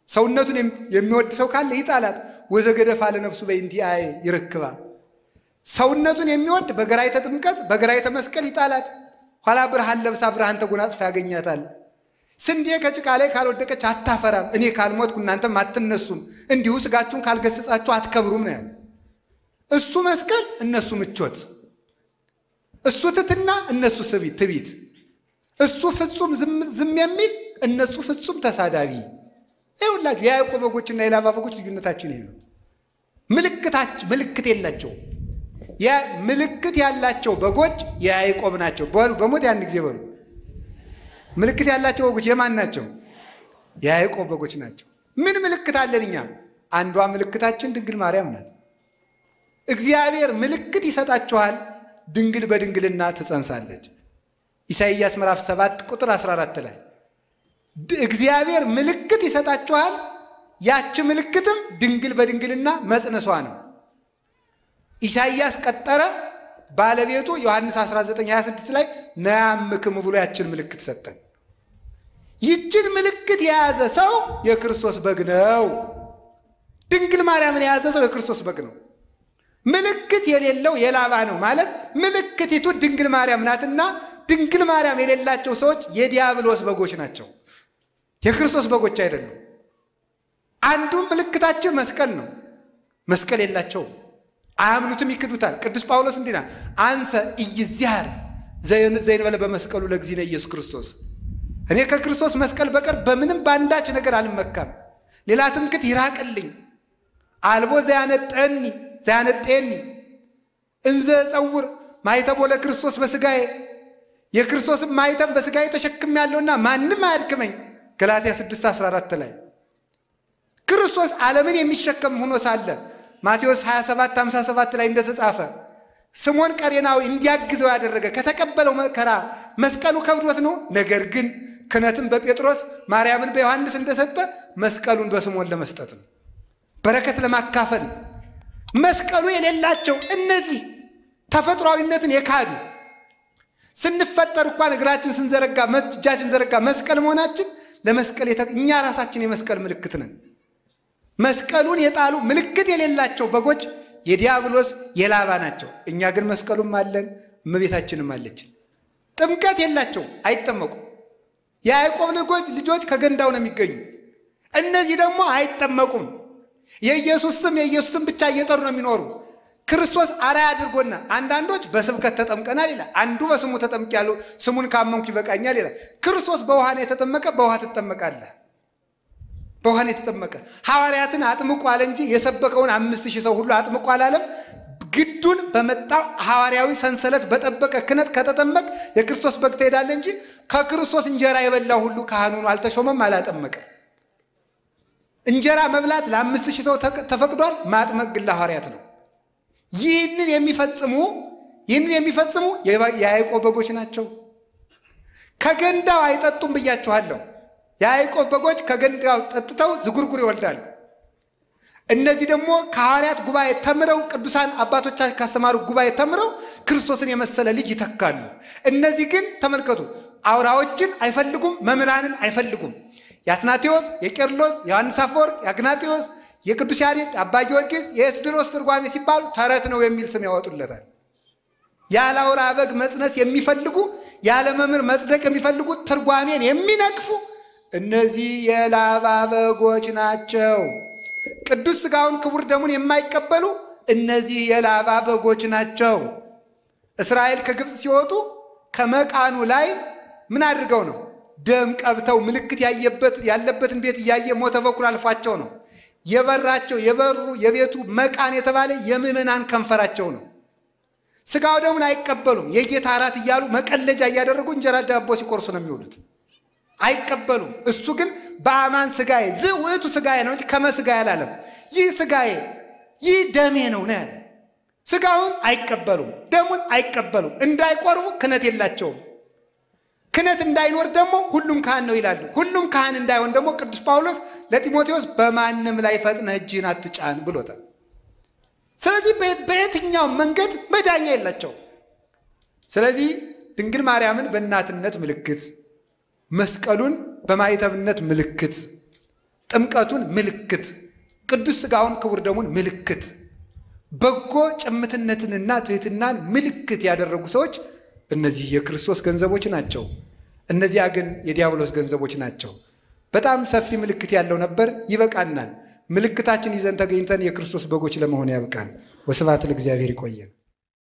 ሰውነቱን የሚወድ ሰው ካለ ይጣላት። ወዘገደፋ ለነፍሱ በእንቲአይ ይረክባ። ሰውነቱን የሚወድ በግራይተ ጥምቀት በግራይተ መስቀል ይጣላት። ኋላ ብርሃን ለብሳ ብርሃን ተጎናጽፋ ያገኛታል። ስንዴ ከጭቃ ላይ ካልወደቀች አታፈራም። እኔ ካልሞትኩ እናንተም አትነሱም። እንዲሁ ስጋችሁን ካልገሰጻችሁ አትከብሩም ነው ያለው። እሱ መስቀል እነሱ ምቾት፣ እሱ ትትና እነሱ ትዕቢት፣ እሱ ፍጹም ዝም የሚል እነሱ ፍጹም ተሳዳቢ። ይኸውላችሁ የያዕቆብ በጎችና የላባ በጎች ልዩነታችን ይሄ ነው። ምልክት የላቸው። ምልክት ያላቸው በጎች የያዕቆብ ናቸው። በሞት ያን ጊዜ በሉ ምልክት ያላቸው በጎች የማን ናቸው? የያዕቆብ በጎች ናቸው። ምን ምልክት አለን እኛ? አንዷ ምልክታችን ድንግል ማርያም ናት። እግዚአብሔር ምልክት ይሰጣችኋል፣ ድንግል በድንግልና ትጸንሳለች። ኢሳይያስ ምዕራፍ 7 ቁጥር 14 ላይ እግዚአብሔር ምልክት ይሰጣችኋል፣ ያቺ ምልክትም ድንግል በድንግልና መጽነሷ ነው። ኢሳይያስ ቀጠረ፣ ባለቤቱ ዮሐንስ 19:26 ላይ ነያምክም ብሎ ያችን ምልክት ሰጠን። ይችን ምልክት የያዘ ሰው የክርስቶስ በግ ነው። ድንግል ማርያምን የያዘ ሰው የክርስቶስ በግ ነው። ምልክት የሌለው የላባ ነው ማለት ምልክቲቱ ድንግል ማርያም ናትና ድንግል ማርያም የሌላቸው ሰዎች የዲያብሎስ በጎች ናቸው፣ የክርስቶስ በጎች አይደሉም። አንዱ ምልክታችን መስቀል ነው። መስቀል የላቸው አያምኑትም፣ ይክዱታል። ቅዱስ ጳውሎስ እንዲና አንሰ ኢይዝያር ዘይንበለ በመስቀሉ ለእግዚእነ ኢየሱስ ክርስቶስ፣ እኔ ከክርስቶስ መስቀል በቀር በምንም ባንዳች ነገር አልመካም፣ ሌላ ትምክት ይራቅልኝ። አልቦ ዘያነጠኒ እንዘ ጸውር ማይተቦ ለክርስቶስ በስጋዬ፣ የክርስቶስን ማይተም በስጋዬ ተሸክም ያለውና ማንም አያድክመኝ። ገላትያ 6:14 ላይ ክርስቶስ ዓለምን የሚሸከም ሆኖ ሳለ ማቴዎስ 27:57 ላይ እንደተጻፈ ስምዖን ቀሬናዊ እንዲያግዘው ያደረገ ከተቀበለው መከራ መስቀሉ ከብዶት ነው። ነገር ግን ክህነትን በጴጥሮስ ማርያምን በዮሐንስ እንደሰጠ መስቀሉን በስምዖን ለመስጠት ነው፣ በረከት ለማካፈል። መስቀሉ የሌላቸው እነዚህ ተፈጥሯዊነትን የካዱ ስንፈጠር እንኳን እግራችን ስንዘረጋ እጃችን ዘረጋ መስቀል መሆናችን ለመስቀል እኛ ራሳችን የመስቀል ምልክት ነን። መስቀሉን የጣሉ ምልክት የሌላቸው በጎች የዲያብሎስ የላባ ናቸው። እኛ ግን መስቀሉም አለን፣ እመቤታችንም አለች። ጥምቀት የላቸው፣ አይጠመቁም። የያዕቆብ ልጆች ከገንዳው ነው የሚገኙ። እነዚህ ደግሞ አይጠመቁም። የኢየሱስ ስም ብቻ እየጠሩ ነው የሚኖሩ። ክርስቶስ አራያ አድርጎና አንዳንዶች በስብከት ተጠምቀናል ይላል፣ አንዱ በስሙ ተጠምቄያለሁ ስሙን ካመንኩ ይበቃኛል ይላል። ክርስቶስ በውሃ ነው የተጠመቀ፣ በውሃ ትጠመቃለህ። በውሃ ነው የተጠመቀ። ሐዋርያትን አጥምቁ አለ እንጂ የሰበከውን 5000 ሰው ሁሉ አጥምቁ አላለም። ግዱን በመጣው ሐዋርያዊ ሰንሰለት በጠበቀ ክህነት ከተጠመቅ የክርስቶስ በግ ትሄዳለህ እንጂ ከክርስቶስ እንጀራ የበላው ሁሉ ካህኑ ነው፣ አልተሾመም፣ አላጠመቀም። እንጀራ መብላት ለ5000 ሰው ተፈቅዷል፣ ማጥመቅ ግን ለሐዋርያት ነው። ይህንን የሚፈጽሙ የያዕቆብ በጎች ናቸው። ከገንዳው አይጠጡም ብያችኋለሁ። የያዕቆብ በጎች ከገንዳው ጠጥተው ዝጉርጉር ይወልዳሉ። እነዚህ ደግሞ ከሐዋርያት ጉባኤ ተምረው ቅዱሳን አባቶቻችን ካስተማሩ ጉባኤ ተምረው ክርስቶስን የመሰለ ልጅ ይተካሉ። እነዚህ ግን ተመልከቱ፣ አውራዎችን አይፈልጉም፣ መምህራንን አይፈልጉም። የአትናቴዎስ፣ የቄርሎስ፣ የዮሐንስ አፈወርቅ፣ የአግናጤዎስ፣ የቅዱስ ያሬድ፣ አባ ጊዮርጊስ፣ የኤስድሮስ ትርጓሜ ሲባሉ ተረት ነው የሚል ስም ያወጡለታል። ያለ አውራ በግ መጽነስ የሚፈልጉ ያለ መምህር መጽደቅ የሚፈልጉ ትርጓሜን የሚነቅፉ እነዚህ የላባ በጎች ናቸው። ቅዱስ ሥጋውን ክቡር ደሙን የማይቀበሉ እነዚህ የላባ በጎች ናቸው። እስራኤል ከግብፅ ሲወጡ ከመቃኑ ላይ ምን አድርገው ነው? ደም ቀብተው ምልክት ያለበትን ቤት እያየ ሞተ በኩር አልፏቸው ነው። የቤቱ መቃን የተባለ የምዕመናን ከንፈራቸው ነው። ሥጋው ደሙን አይቀበሉም። የጌታ እራት እያሉ መቀለጃ እያደረጉ እንጀራ ዳቦ ሲቆርሱ ነው የሚውሉት። አይቀበሉም። እሱ ግን በአማን ሥጋዬ ውእቱ ሥጋዬ ነው እንጂ ከመስጋዬ አላለም። ይህ ሥጋዬ ይህ ደሜ ነው ያለ። ሥጋውን አይቀበሉም፣ ደሙን አይቀበሉም። እንዳይቆርቡ ክህነት የላቸውም። ክህነት እንዳይኖር ደግሞ ሁሉም ካህን ነው ይላሉ። ሁሉም ካህን እንዳይሆን ደግሞ ቅዱስ ጳውሎስ ለጢሞቴዎስ በማንም ላይ ፈጥነህ እጅህን አትጫን ብሎታል። ስለዚህ በየትኛው መንገድ መዳኛ የላቸው። ስለዚህ ድንግል ማርያምን በእናትነት ምልክት፣ መስቀሉን በማይተብነት ምልክት፣ ጥምቀቱን ምልክት፣ ቅዱስ ሥጋውን ክቡር ደሙን ምልክት፣ በጎ ጭምትነትንና ትሕትናን ምልክት ያደረጉ ሰዎች እነዚህ የክርስቶስ ገንዘቦች ናቸው። እነዚያ ግን የዲያብሎስ ገንዘቦች ናቸው። በጣም ሰፊ ምልክት ያለው ነበር። ይበቃናል። ምልክታችን ይዘን ተገኝተን የክርስቶስ በጎች ለመሆን ያብቃን። ወስብሐት ለእግዚአብሔር። ይቆየን።